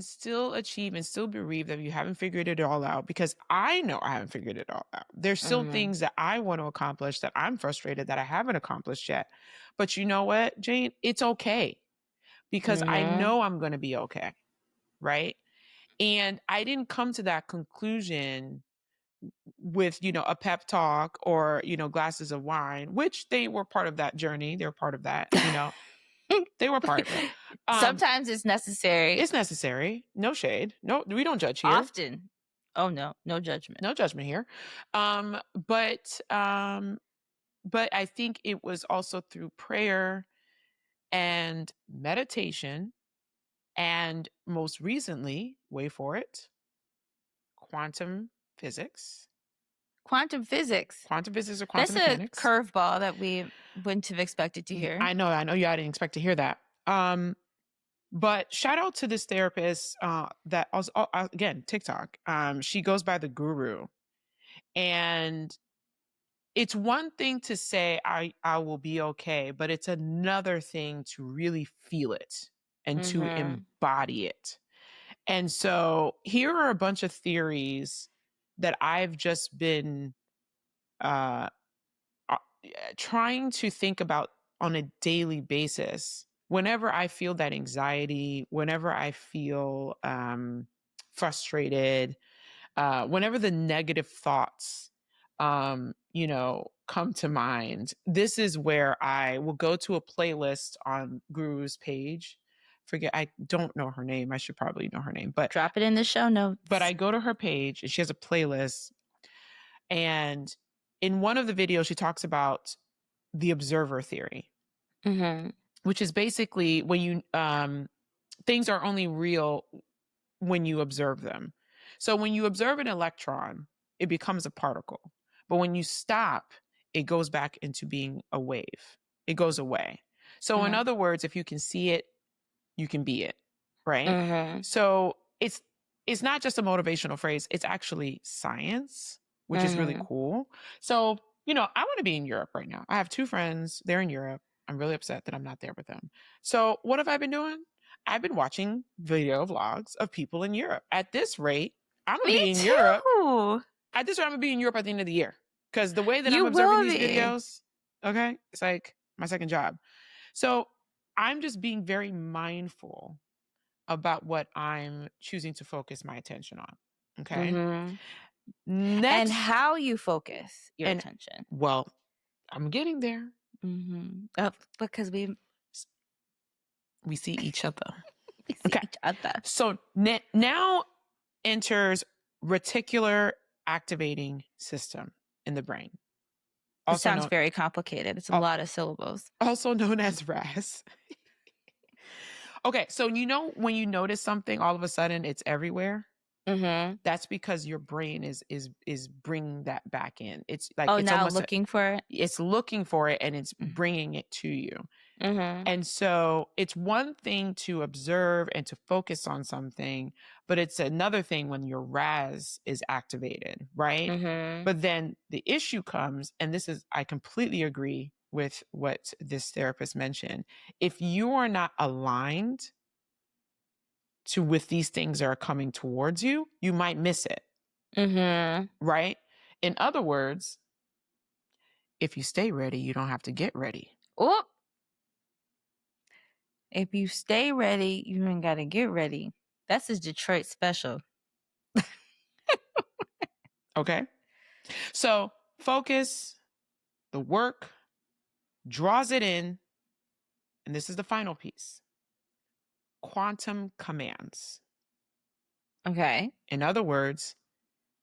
still achieve and still bereave that you haven't figured it all out, because I know I haven't figured it all out. There's still things that I want to accomplish that I'm frustrated that I haven't accomplished yet. But you know what, Jayne? It's okay, because I know I'm going to be okay. Right? And I didn't come to that conclusion with, a pep talk or, glasses of wine, which they were part of that journey. They're part of that, they were part of it. Sometimes it's necessary. It's necessary. No shade. No, we don't judge here. Often. Oh no, no judgment. No judgment here. But I think it was also through prayer and meditation, and most recently, wait for it, quantum physics. Quantum physics. Quantum physics or quantum That's mechanics. a curveball that we wouldn't have expected to hear. I know you didn't expect to hear that. But shout out to this therapist that also, again, TikTok. She goes by the Guru. And it's one thing to say I will be okay, but it's another thing to really feel it and to embody it. And so here are a bunch of theories that I've just been trying to think about on a daily basis. Whenever I feel that anxiety, whenever I feel frustrated, whenever the negative thoughts, come to mind, this is where I will go to a playlist on Guru's page. I don't know her name. I should probably know her name, but drop it in the show notes. But I go to her page and she has a playlist, and in one of the videos, she talks about the observer theory, which is basically when you things are only real when you observe them. So when you observe an electron, it becomes a particle. But when you stop, it goes back into being a wave. It goes away. So in other words, if you can see it, you can be it, right? So it's not just a motivational phrase. It's actually science, which is really cool. So, I want to be in Europe right now. I have 2 friends. They're in Europe. I'm really upset that I'm not there with them. So what have I been doing? I've been watching video vlogs of people in Europe. At this rate, I'm going to be in Europe. At this rate, I'm going to be in Europe at the end of the year. Because the way that I'm observing these videos, okay, it's like my second job. So I'm just being very mindful about what I'm choosing to focus my attention on. Okay. Next, and how you focus your attention. Well, I'm getting there. Because we see each other. We see each other. So now enters reticular activating system in the brain. It sounds very complicated. It's a lot of syllables. Also known as RAS. Okay, so when you notice something, all of a sudden it's everywhere. That's because your brain is bringing that back in. It's like it's now looking for it. It's looking for it and it's bringing it to you. And so it's one thing to observe and to focus on something, but it's another thing when your RAS is activated, right? But then the issue comes, and I completely agree with what this therapist mentioned. If you are not aligned with these things that are coming towards you, you might miss it. Right? In other words, if you stay ready, you don't have to get ready. Oh, if you stay ready, you ain't got to get ready. That's a Detroit special. Okay. So focus, the work draws it in. And this is the final piece. Quantum commands. Okay. In other words,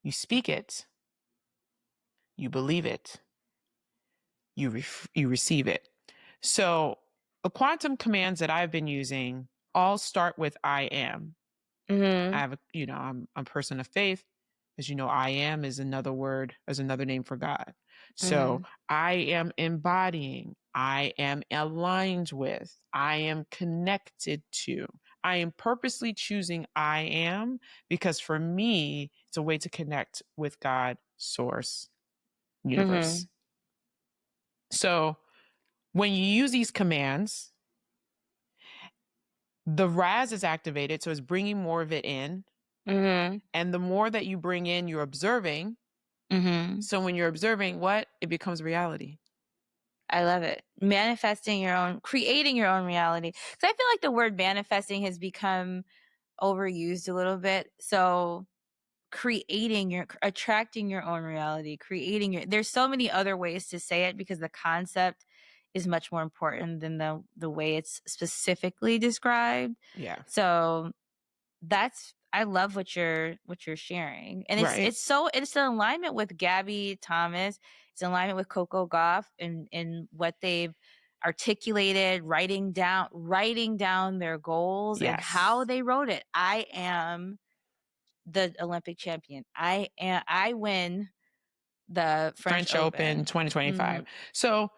you speak it, you believe it, you receive it. So the quantum commands that I've been using all start with I am. I have I'm a person of faith. As you know, I am is another name for God. So I am embodying, I am aligned with, I am connected to. I am purposely choosing I am because for me, it's a way to connect with God, source, universe. So when you use these commands, the RAS is activated, so it's bringing more of it in. And the more that you bring in, you're observing. So when you're observing, it becomes reality. I love it. Creating your own reality. Because I feel like the word manifesting has become overused a little bit. So attracting your own reality, there's so many other ways to say it because the concept is much more important than the way it's specifically described. Yeah. So I love what you're sharing. And it's in alignment with Gabby Thomas. It's in alignment with Coco Gauff and what they've articulated, writing down their goals and how they wrote it. I am the Olympic champion. I win the French Open 2025. So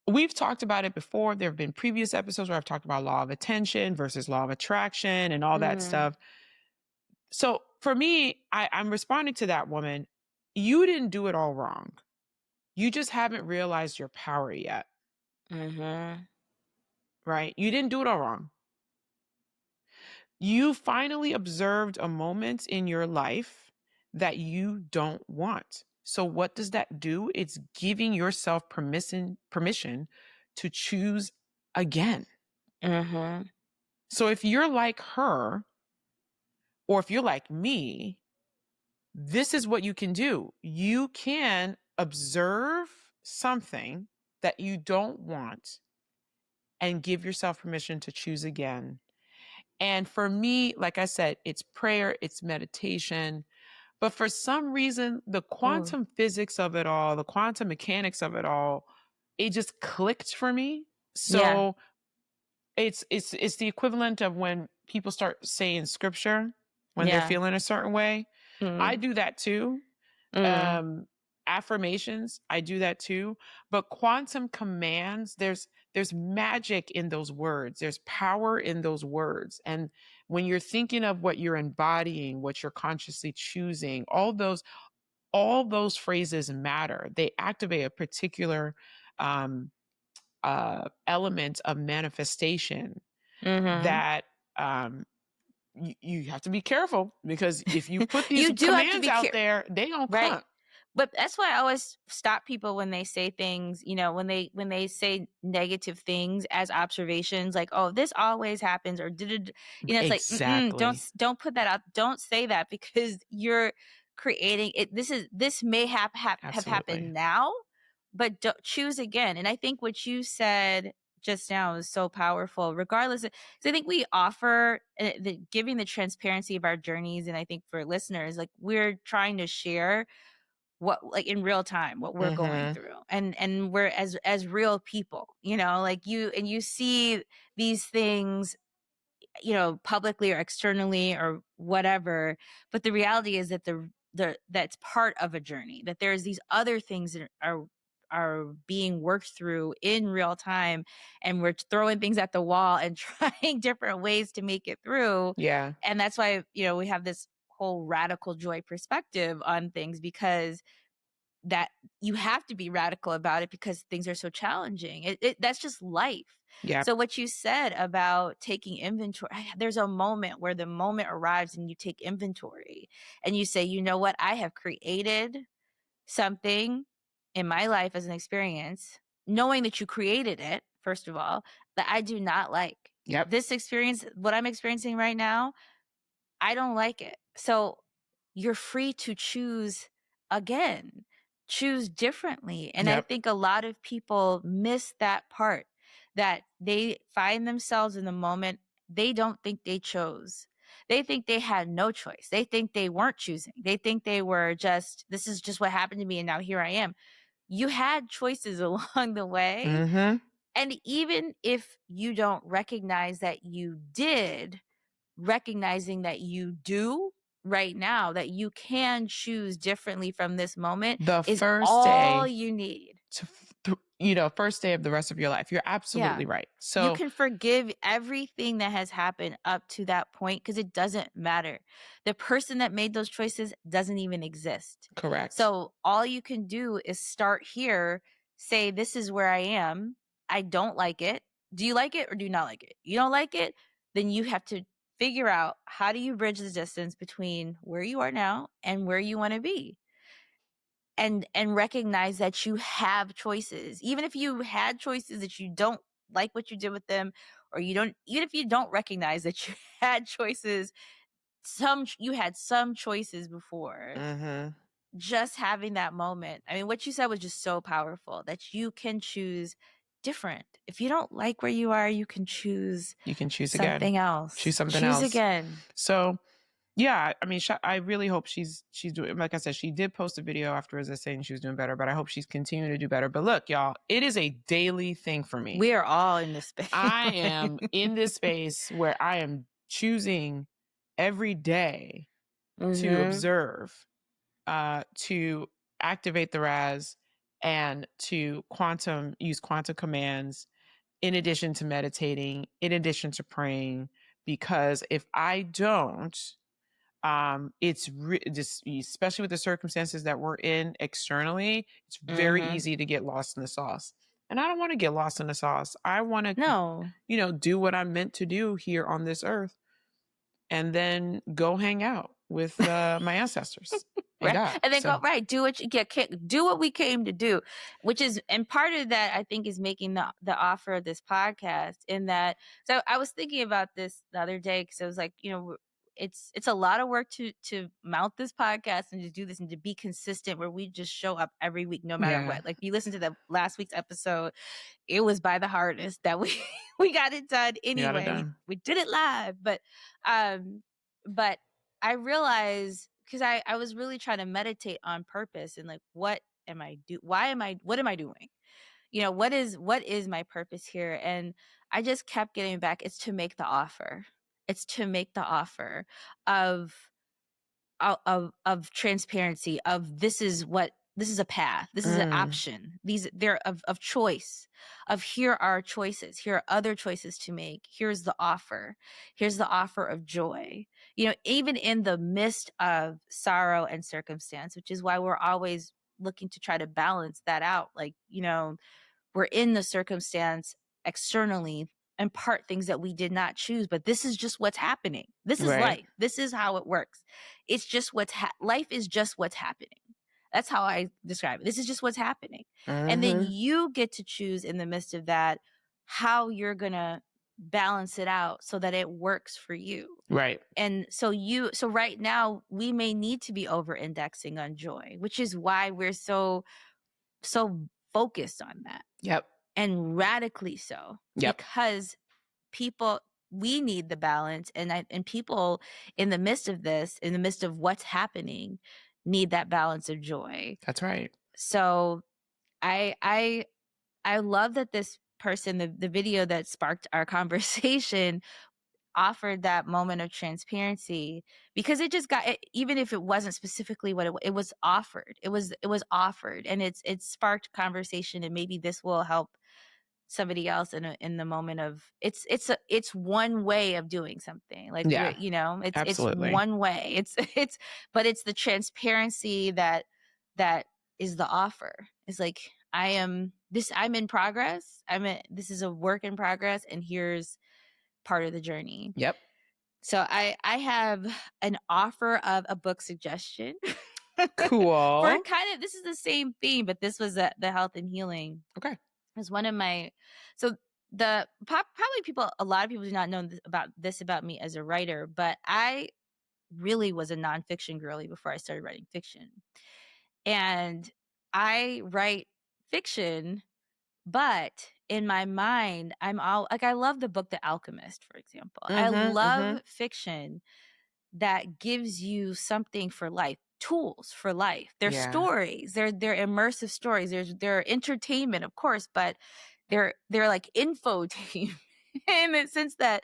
we've talked about it before. There have been previous episodes where I've talked about law of attention versus law of attraction and all that stuff. So for me, I'm responding to that woman. You didn't do it all wrong. You just haven't realized your power yet. Right? You didn't do it all wrong. You finally observed a moment in your life that you don't want. So what does that do? It's giving yourself permission to choose again. So if you're like her, or if you're like me, this is what you can do. You can observe something that you don't want and give yourself permission to choose again. And for me, like I said, it's prayer, it's meditation, But for some reason, the Oh, quantum physics of it all, the quantum mechanics of it all, it just clicked for me. yeah. So it's the equivalent of when people start saying scripture when they're Yeah. feeling a certain way. I Mm, do that too. mm, um Affirmations, I do that too. But quantum commands, there's magic in those words, there's power in those words. And when you're thinking of what you're embodying, what you're consciously choosing, all those phrases matter. They activate a particular um element of manifestation mhm. that um you have to be careful, because if you put these You do have to commands be out there, they gonna right. come. But that's why I always stop people when they say things, when they say negative things as observations, like, "Oh, this always happens," or did it's like, "Mm-mm, Exactly. don't put that out. Don't say that because you're creating it. This may have Absolutely. happened now, but choose again." And I think what you said just now is so powerful. Regardless, 'cause I think we offer giving the transparency of our journeys, and I think for listeners, like we're trying to share what like in real time what we're going Mhm. through, and we're as real people, like you see these things, publicly or externally or whatever, but the reality is that that's part of a journey, that there's these other things that are being worked through in real time, and we're throwing things at the wall and trying different ways to make it through. Yeah. And that's why we have this whole radical joy perspective on things, because that you have to be radical about it because things are so challenging. That's just life. Yeah. So what you said about taking inventory, there's a moment where the moment arrives and you take inventory and you say, you know what, I have created something in my life as an experience, knowing that you created it, first of all, that I do not like. Yep. This experience, what I'm experiencing right now, I don't like it. So you're free to choose again, choose differently. And I Yep. think a lot of people miss that part, that they find themselves in the moment they don't think they chose. They think they had no choice. They think they weren't choosing. They think they were just, this is just what happened to me. And now here I am. You had choices along the way. Mhm. And even if you don't recognize that you did, recognizing that you do right now, that you can choose differently from this moment, The is first all day you need. first day of the rest of your life. You're Yeah. absolutely right. You So, can forgive everything that has happened up to that point because it doesn't matter. The person that made those choices doesn't even exist. correct. So all you can do is start here, say, this is where I am. I don't like it. Do you like it or do you not like it? You don't like it, then you have to figure out, how do you bridge the distance between where you are now and where you want to be? And recognize that you have choices. Even if you had choices that you don't like what you did with them, or you don't, even if you don't recognize that you had choices, you had some choices before. Mhm. Just having that moment. I mean, what you said was just so powerful, that you can choose different. If you don't like where you are, you can choose You can choose again. something Choose else. something Choose else. again. So, yeah, I mean, I really hope she's doing. Like I said, she did post a video afterwards saying she was doing better, but I hope she's continuing to do better. But look, y'all, it is a daily thing for me. We are all in this space. I am in this space where I am choosing every day to Mm-hmm. observe, to activate the RAS, and to use quantum commands in addition to meditating, in addition to praying. Because if I don't, it's just, especially with the circumstances that we're in externally, it's very Mm-hmm. easy to get lost in the sauce. And I don't want to get lost in the sauce. I want to, No. do what I'm meant to do here on this earth, and then go hang out with my ancestors and Right. God. And then go, So, right, do what you get, do what we came to do, which is, and part of that I think is making the offer of this podcast, in that, so I was thinking about this the other day, because I was like, it's a lot of work to mount this podcast and to do this and to be consistent, where we just show up every week no matter yeah, what. Like, if you listen to the last week's episode, it was by the hardest that we we got it done you got it anyway. done. We did it live, but I realize, because I was really trying to meditate on purpose and like, what am I what am I doing? What is my purpose here? And I just kept getting back. It's to make the offer. It's to make the offer of of transparency, of this is a path, this is an option, they're of choice, of here are choices, here are other choices to make, here's the offer of joy, even in the midst of sorrow and circumstance, which is why we're always looking to try to balance that out. Like, we're in the circumstance externally, and part things that we did not choose, but this is just what's happening. This is Right. life. This is how it works. It's just life is just what's happening. That's how I describe it. This is just what's happening. And then you get to choose in the midst of that how you're going to balance it out so that it works for you. Right. And so right now we may need to be over indexing on joy, which is why we're so focused on that. Yep. And radically so. Yep. Because we need the balance, and people in the midst of this, in the midst of what's happening, need that balance of joy. That's right. So I love that this person, the video that sparked our conversation, offered that moment of transparency, because it just got, even if it wasn't specifically what it was offered, it was offered, and it sparked conversation, and maybe this will help somebody else in the moment of it's one way of doing something, like, Yeah, it's absolutely. one way, but it's the transparency that is the offer. It's like, I'm in progress, this is a work in progress, and here's part of the journey. Yep. So I have an offer of a book suggestion. Cool. For kind of, this is the same theme, but this was the health and healing. Okay. It's one of my, so probably a lot of people do not know this about me as a writer, but I really was a nonfiction girly before I started writing fiction. And I write fiction, but in my mind, I'm all like, I love the book The Alchemist, for example. I love fiction that gives you something for life, tools for life. They're stories. They're immersive stories. They're entertainment, of course, but they're like infotainment in the sense that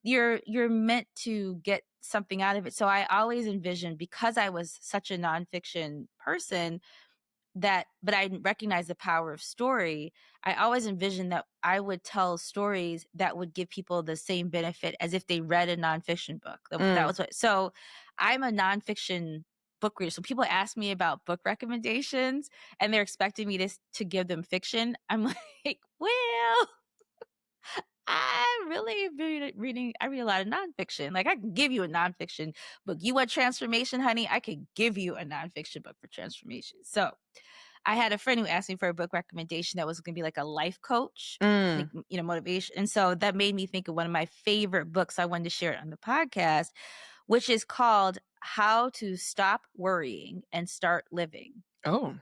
you're meant to get something out of it. So I always envisioned, because I was such a nonfiction person, but I recognize the power of story. I always envisioned that I would tell stories that would give people the same benefit as if they read a nonfiction book. That was so I'm a nonfiction book reader. So people ask me about book recommendations and they're expecting me to give them fiction. I'm like, well, I read a lot of nonfiction. Like, I can give you a nonfiction book. You want transformation, honey? I could give you a nonfiction book for transformation. So I had a friend who asked me for a book recommendation that was going to be like a life coach, like, motivation. And so that made me think of one of my favorite books. I wanted to share it on the podcast, which is called How to Stop Worrying and Start Living. Oh.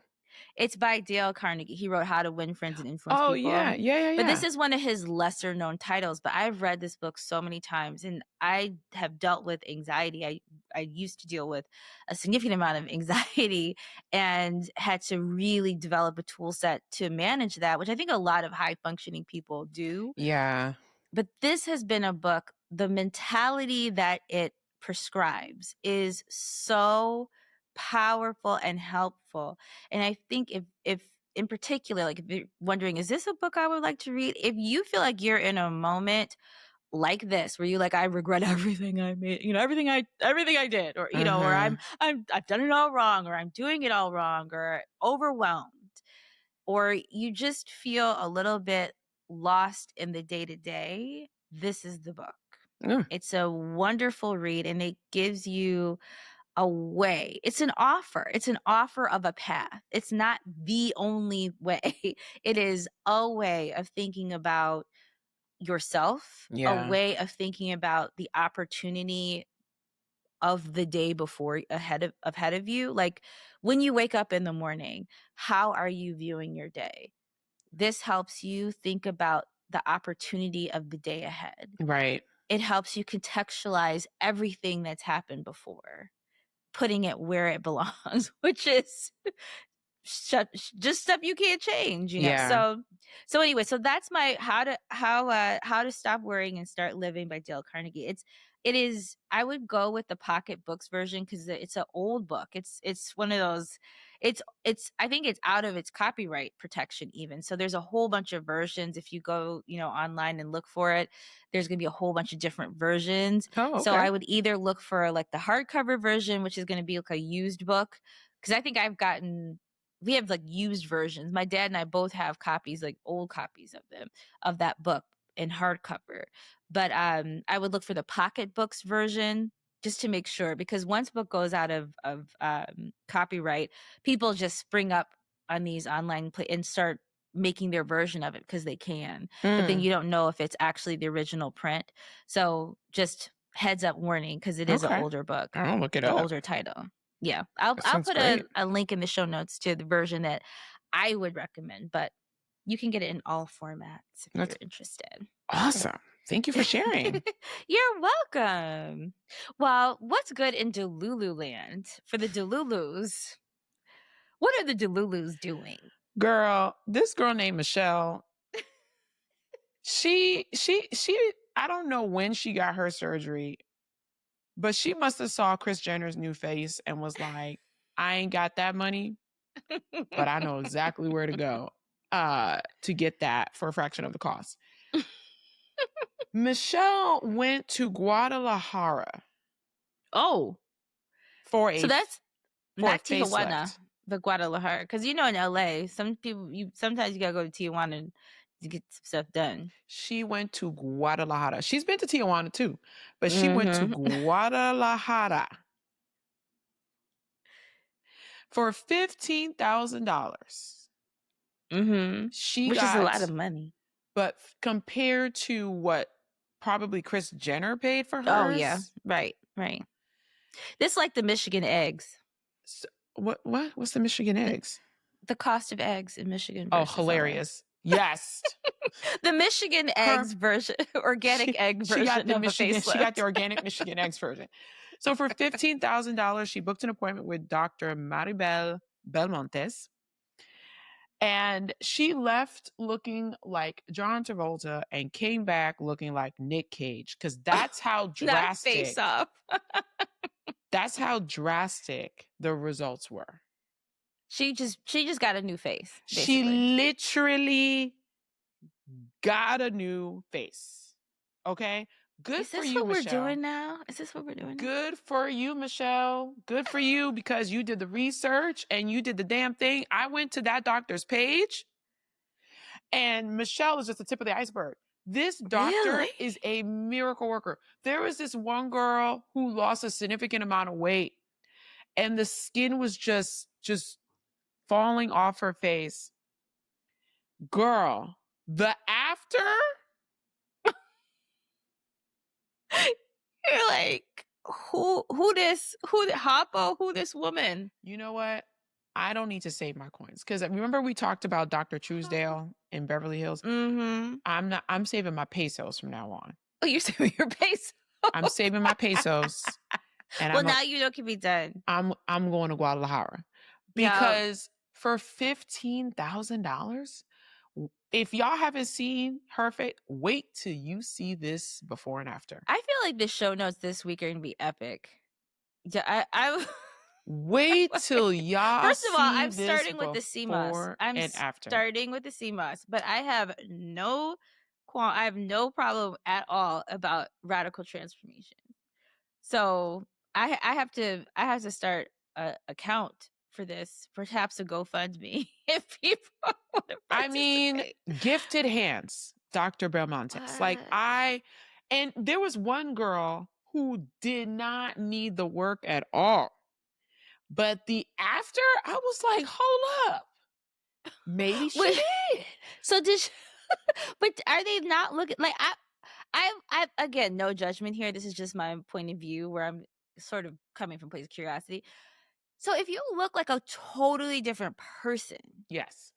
It's by Dale Carnegie. He wrote How to Win Friends and Influence People. Yeah. But this is one of his lesser known titles. But I've read this book so many times, and I have dealt with anxiety. I used to deal with a significant amount of anxiety and had to really develop a tool set to manage that, which I think a lot of high functioning people do. Yeah. But this has been a book, the mentality that it prescribes is so powerful and helpful. And I think if in particular, like, if you're wondering, is this a book I would like to read? If you feel like you're in a moment like this, where you like, I regret everything I made, everything I did, or, or I've done it all wrong, or I'm doing it all wrong, or overwhelmed, or you just feel a little bit lost in the day to day, this is the book. It's a wonderful read, and it gives you a way. It's an offer. It's an offer of a path. It's not the only way. It is a way of thinking about yourself, a way of thinking about the opportunity of the day before ahead of you. Like, when you wake up in the morning, how are you viewing your day? This helps you think about the opportunity of the day ahead. Right. It helps you contextualize everything that's happened before. putting it where it belongs, which is just stuff you can't change, you know. Yeah. So anyway, so that's my how to stop worrying and start living by Dale Carnegie. It is I would go with the pocket books version because it's an old book. It's one of those. It's I think it's out of its copyright protection even. So there's a whole bunch of versions. If you go, you know, online and look for it, there's gonna be a whole bunch of different versions. Oh, So okay. I would either look for like the hardcover version, which is gonna be like a used book. Because I think we have like used versions. My dad and I both have copies, like old copies of them, of that book in hardcover. But I would look for the pocket books version just to make sure, because once book goes out of copyright, people just spring up on these online and start making their version of it because they can. But then Mm, you don't know if it's actually the original print. So just heads up warning because it is an okay. older book, I'll look it the up. older title. Yeah, That I'll sounds put great. a link in the show notes to the version that I would recommend, but you can get it in all formats if That's you're interested. awesome. Thank you for sharing. You're welcome. Well, what's good in Delulu land for the Delulus? What are the Delulus doing? Girl, this girl named Michelle, she I don't know when she got her surgery, but she must have saw Chris Jenner's new face and was like, I ain't got that money, but I know exactly where to go to get that for a fraction of the cost. Michelle went to Guadalajara Oh, for so that's for a not Tijuana, facelift. the Guadalajara, because you know in LA, sometimes you gotta go to Tijuana to get some stuff done. She went to Guadalajara. She's been to Tijuana too, but she went to Mm-hmm. Guadalajara for $15,000. Mm-hmm. She Which is a lot of got, money. but compared to what probably Chris Jenner paid for Oh yeah, hers, right, right. This like the Michigan eggs. so, what's the Michigan The eggs? the cost of eggs in Michigan Oh, versus LA. hilarious! Yes, The Michigan her eggs version, organic egg she got version the of a Michigan, she got the facelift. organic Michigan eggs version. So for $15,000, she booked an appointment with Dr. Maribel Belmontes. And she left looking like John Travolta and came back looking like Nick Cage because Not face off. that's how drastic the results were. She just got a new face, She basically. literally got a new face. Okay? Good Is for this you, what we're Michelle. doing now? Is this what we're doing now? Good for you, Michelle. Good for you because you did the research and you did the damn thing. I went to that doctor's page. And Michelle is just the tip of the iceberg. This doctor Really? is a miracle worker. There was this one girl who lost a significant amount of weight and the skin was just falling off her face. Girl, the after, You're like, who this woman? you know what? I don't need to save my coins because remember we talked about Dr. Truesdale in Beverly Hills. Mm-hmm. I'm saving my pesos from now on. Oh, you're saving your pesos. I'm saving my pesos and Well, now you know it can be done. I'm going to Guadalajara Yeah. because for $15,000, if y'all haven't seen her face, wait till you see this before and after. I feel like the show notes this week are gonna be epic. Yeah, I Wait till y'all First of all, see I'm this starting with the CMOS. before I'm and after. starting with the CMOS, but I have I have no problem at all about radical transformation. So I have to start a account for this, perhaps a GoFundMe if people want to I mean, participate. gifted hands, Dr. Belmontes. What? And there was one girl who did not need the work at all. But the after, I was like, hold up. Maybe she Wait, did. so did she, but are they not looking like I again, no judgment here. This is just my point of view where I'm sort of coming from a place of curiosity. So if you look like a totally different person, Yes.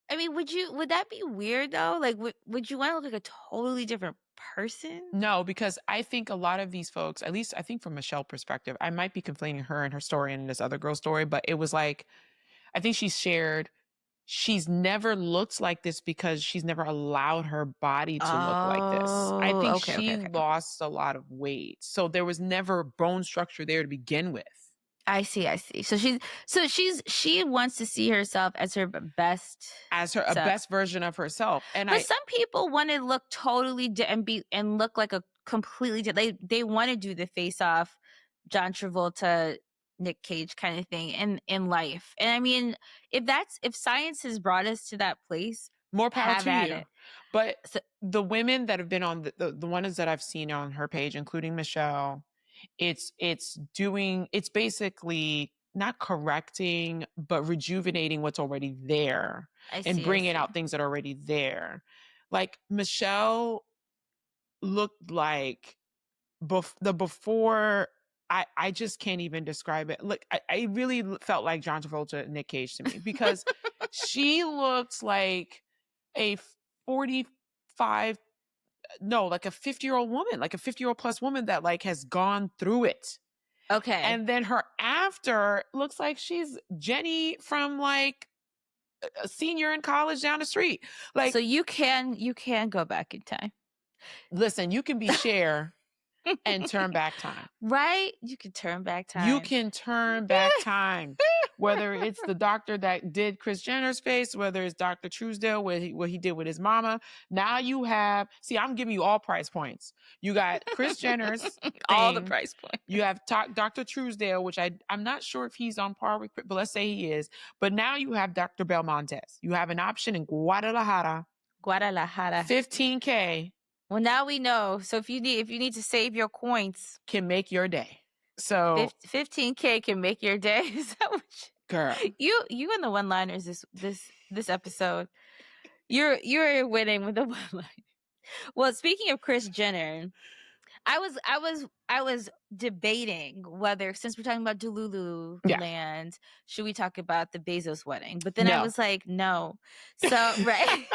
I mean, would that be weird though? Like, would you want to look like a totally different person? No, because I think a lot of these folks, at least I think from Michelle's perspective, I might be conflating her and her story and this other girl's story, but it was like, I think she shared she's never looked like this because she's never allowed her body to look like this. I Oh, think okay, okay, she okay. lost a lot of weight. So there was never bone structure there to begin with. I see, I see. So she wants to see herself as her best As her a self. best version of herself. And But some people want to look totally and look like a completely they want to do the face off, John Travolta, Nick Cage kind of thing in life. And I mean, if science has brought us to that place, more power have to at you. it. But So, the women that have been on the ones that I've seen on her page, including Michelle, it's basically not correcting, but rejuvenating what's already there and bringing out things that are already there. Like Michelle looked like the before. I just can't even describe it. Look, I really felt like John Travolta and Nick Cage to me because she looked like a 45, no, like a 50-year-old woman, like a 50-year-old plus woman that like has gone through it. okay. And then her after looks like she's Jenny from like a senior in college down the street. Like, so you can go back in time. listen, you can be Cher and turn back time. Right? You can turn back time. You can turn back time. Whether it's the doctor that did Kris Jenner's face, whether it's Dr. Truesdale, what he did with his mama. Now you have, see, I'm giving you all price points. You got Kris Jenner's thing. All the price points. You have Dr. Truesdale, which I'm not sure if he's on par with, but let's say he is. But now you have Dr. Belmontes. You have an option in Guadalajara. 15K. Well, now we know. So if you need to save your coins, can make your day. So 15K can make your day. Is that what girl? You and the one-liners this episode. You're winning with the one-liner. Well, speaking of Kris Jenner, I was debating whether, since we're talking about Delulu land, should we talk about the Bezos wedding? But then I was like, no. So right.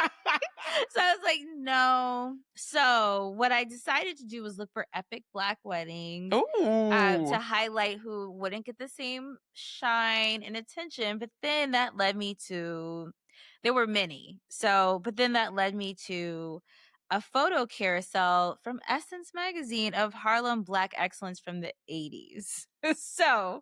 So I was like, no. So what I decided to do was look for epic Black weddings to highlight who wouldn't get the same shine and attention. But then that led me to, there were many. So, but then that led me to a photo carousel from Essence magazine of Harlem Black excellence from the 80s. So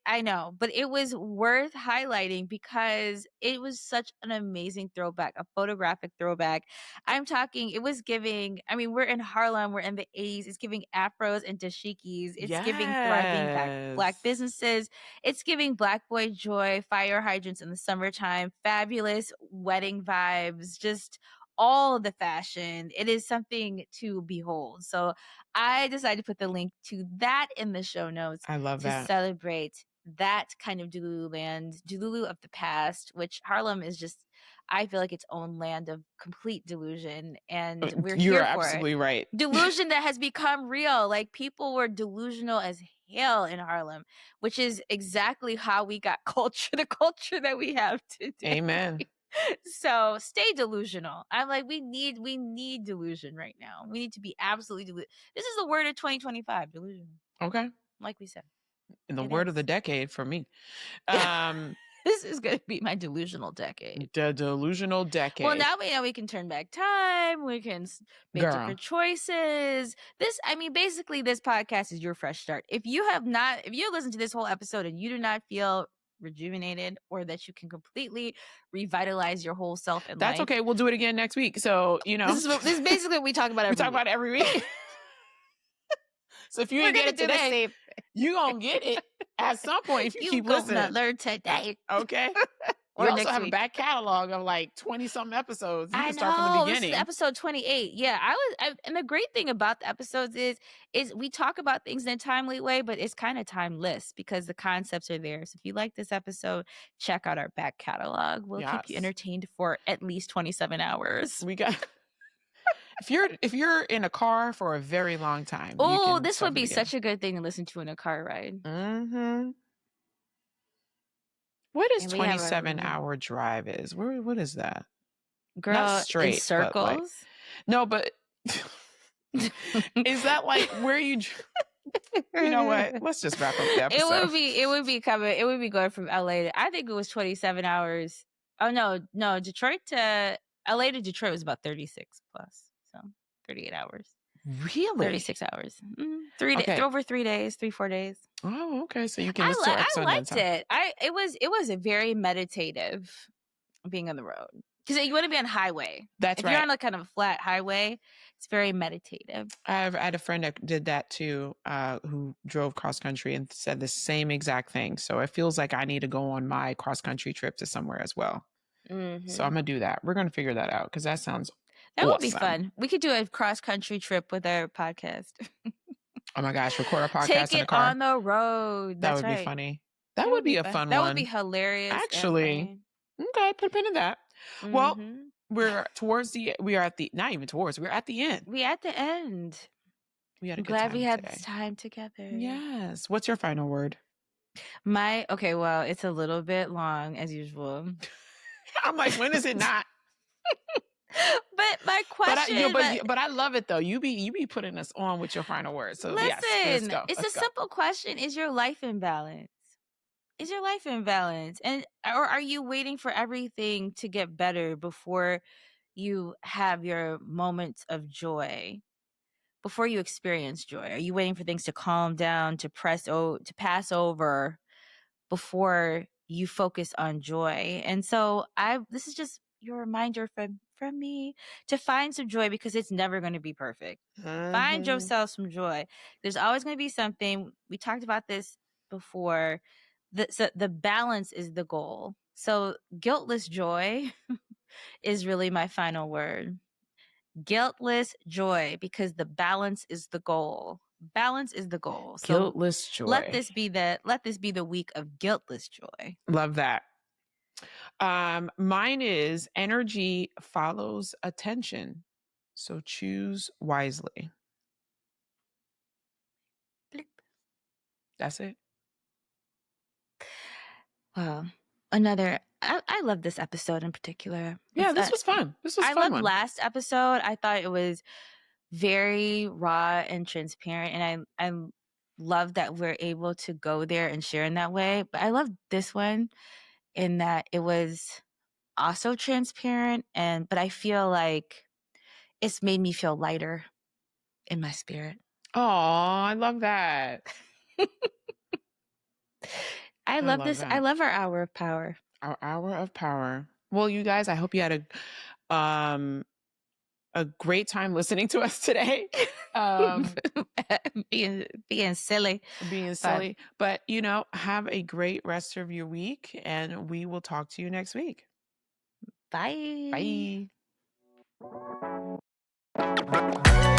I know, but it was worth highlighting because it was such an amazing throwback, a photographic throwback. I'm talking, it was giving, I mean, we're in Harlem, we're in the 80s. It's giving afros and dashikis. It's giving thriving Black businesses. It's giving Black boy joy, fire hydrants in the summertime, fabulous wedding vibes, just all of the fashion. It is something to behold. So I decided to put the link to that in the show notes. I love that. To celebrate that kind of Delulu land, Delulu of the past, which Harlem is just, I feel like, its own land of complete delusion. And we're here for it. You're absolutely right. Delusion that has become real. Like, people were delusional as hell in Harlem, which is exactly how we got the culture that we have today. Amen. So stay delusional. I'm like, we need delusion right now. We need to be absolutely delusional. This is the word of 2025, delusional. Okay. Like we said. And the word of the decade for me. This is going to be my delusional decade. The delusional decade. Well, now we know we can turn back time. We can make different choices. Basically, this podcast is your fresh start. If you listened to this whole episode and you do not feel rejuvenated or that you can completely revitalize your whole self in life, that's okay. We'll do it again next week. So, this is basically what we talk about every week. We talk about it every week. So if you didn't get it today, you're going to get it at some point if you keep listening. You're learn today. Okay. We also have a back catalog of like 20-something episodes. You can start from the beginning. This is episode 28. Yeah, and the great thing about the episodes is we talk about things in a timely way, but it's kind of timeless because the concepts are there. So if you like this episode, check out our back catalog. We'll keep you entertained for at least 27 hours. We got... If you're in a car for a very long time. Oh, this would be such a good thing to listen to in a car ride. Mm-hmm. What is And we have 27-hour drive is? What is that? Not girl in straight, but like circles. no, but is that like where you you know what? Let's just wrap up the episode. It would be going from LA to, I think it was 27 hours. Oh no, Detroit to LA to Detroit was about 36 plus. So 38 hours. Really? 36 hours. Over 3 days, 4 days. Oh, okay. So you can listen to our episode I liked it. It was a very meditative being on the road. Because you want to be on highway. That's right. If you're on a kind of a flat highway, it's very meditative. I had a friend that did that too, who drove cross country and said the same exact thing. So it feels like I need to go on my cross country trip to somewhere as well. Mm-hmm. So I'm gonna do that. We're gonna figure that out because that sounds that awesome. would be fun. We could do a cross country trip with our podcast. Oh my gosh, record a podcast Take in a it car on the road. That That's would right. be funny. That would be a fun that one. would be hilarious. Actually, okay, put a pin in that. Mm-hmm. Well, we're at the end. We at the end. We had a I'm good glad time we had today. this time together. Yes. What's your final word? Well, it's a little bit long as usual. I'm like, when is it not? But my question, but I love it though. You be putting us on with your final word. So listen, yes, let's go. It's a simple question: is your life in balance? Is your life in balance, or are you waiting for everything to get better before you have your moments of joy? Before you experience joy, are you waiting for things to calm down, to pass over before you focus on joy? And so this is just your reminder from me to find some joy, because it's never going to be perfect. Find yourself some joy. There's always going to be something. We talked about this before. The balance is the goal. So guiltless joy is really my final word. Guiltless joy, because the balance is the goal. Balance is the goal. So guiltless joy. Let this be the week of guiltless joy. Love that. Mine is energy follows attention. So choose wisely. Blip. That's it. Wow. I love this episode in particular. Yeah, this was fun. I loved last episode. I thought it was very raw and transparent, and I love that we're able to go there and share in that way. But I love this one in that it was also transparent, but I feel like it's made me feel lighter in my spirit. Oh, I love that. I love this. That. I love our hour of power. Our hour of power. Well, you guys, I hope you had a great time listening to us today. Being silly. But have a great rest of your week, and we will talk to you next week. Bye. Bye.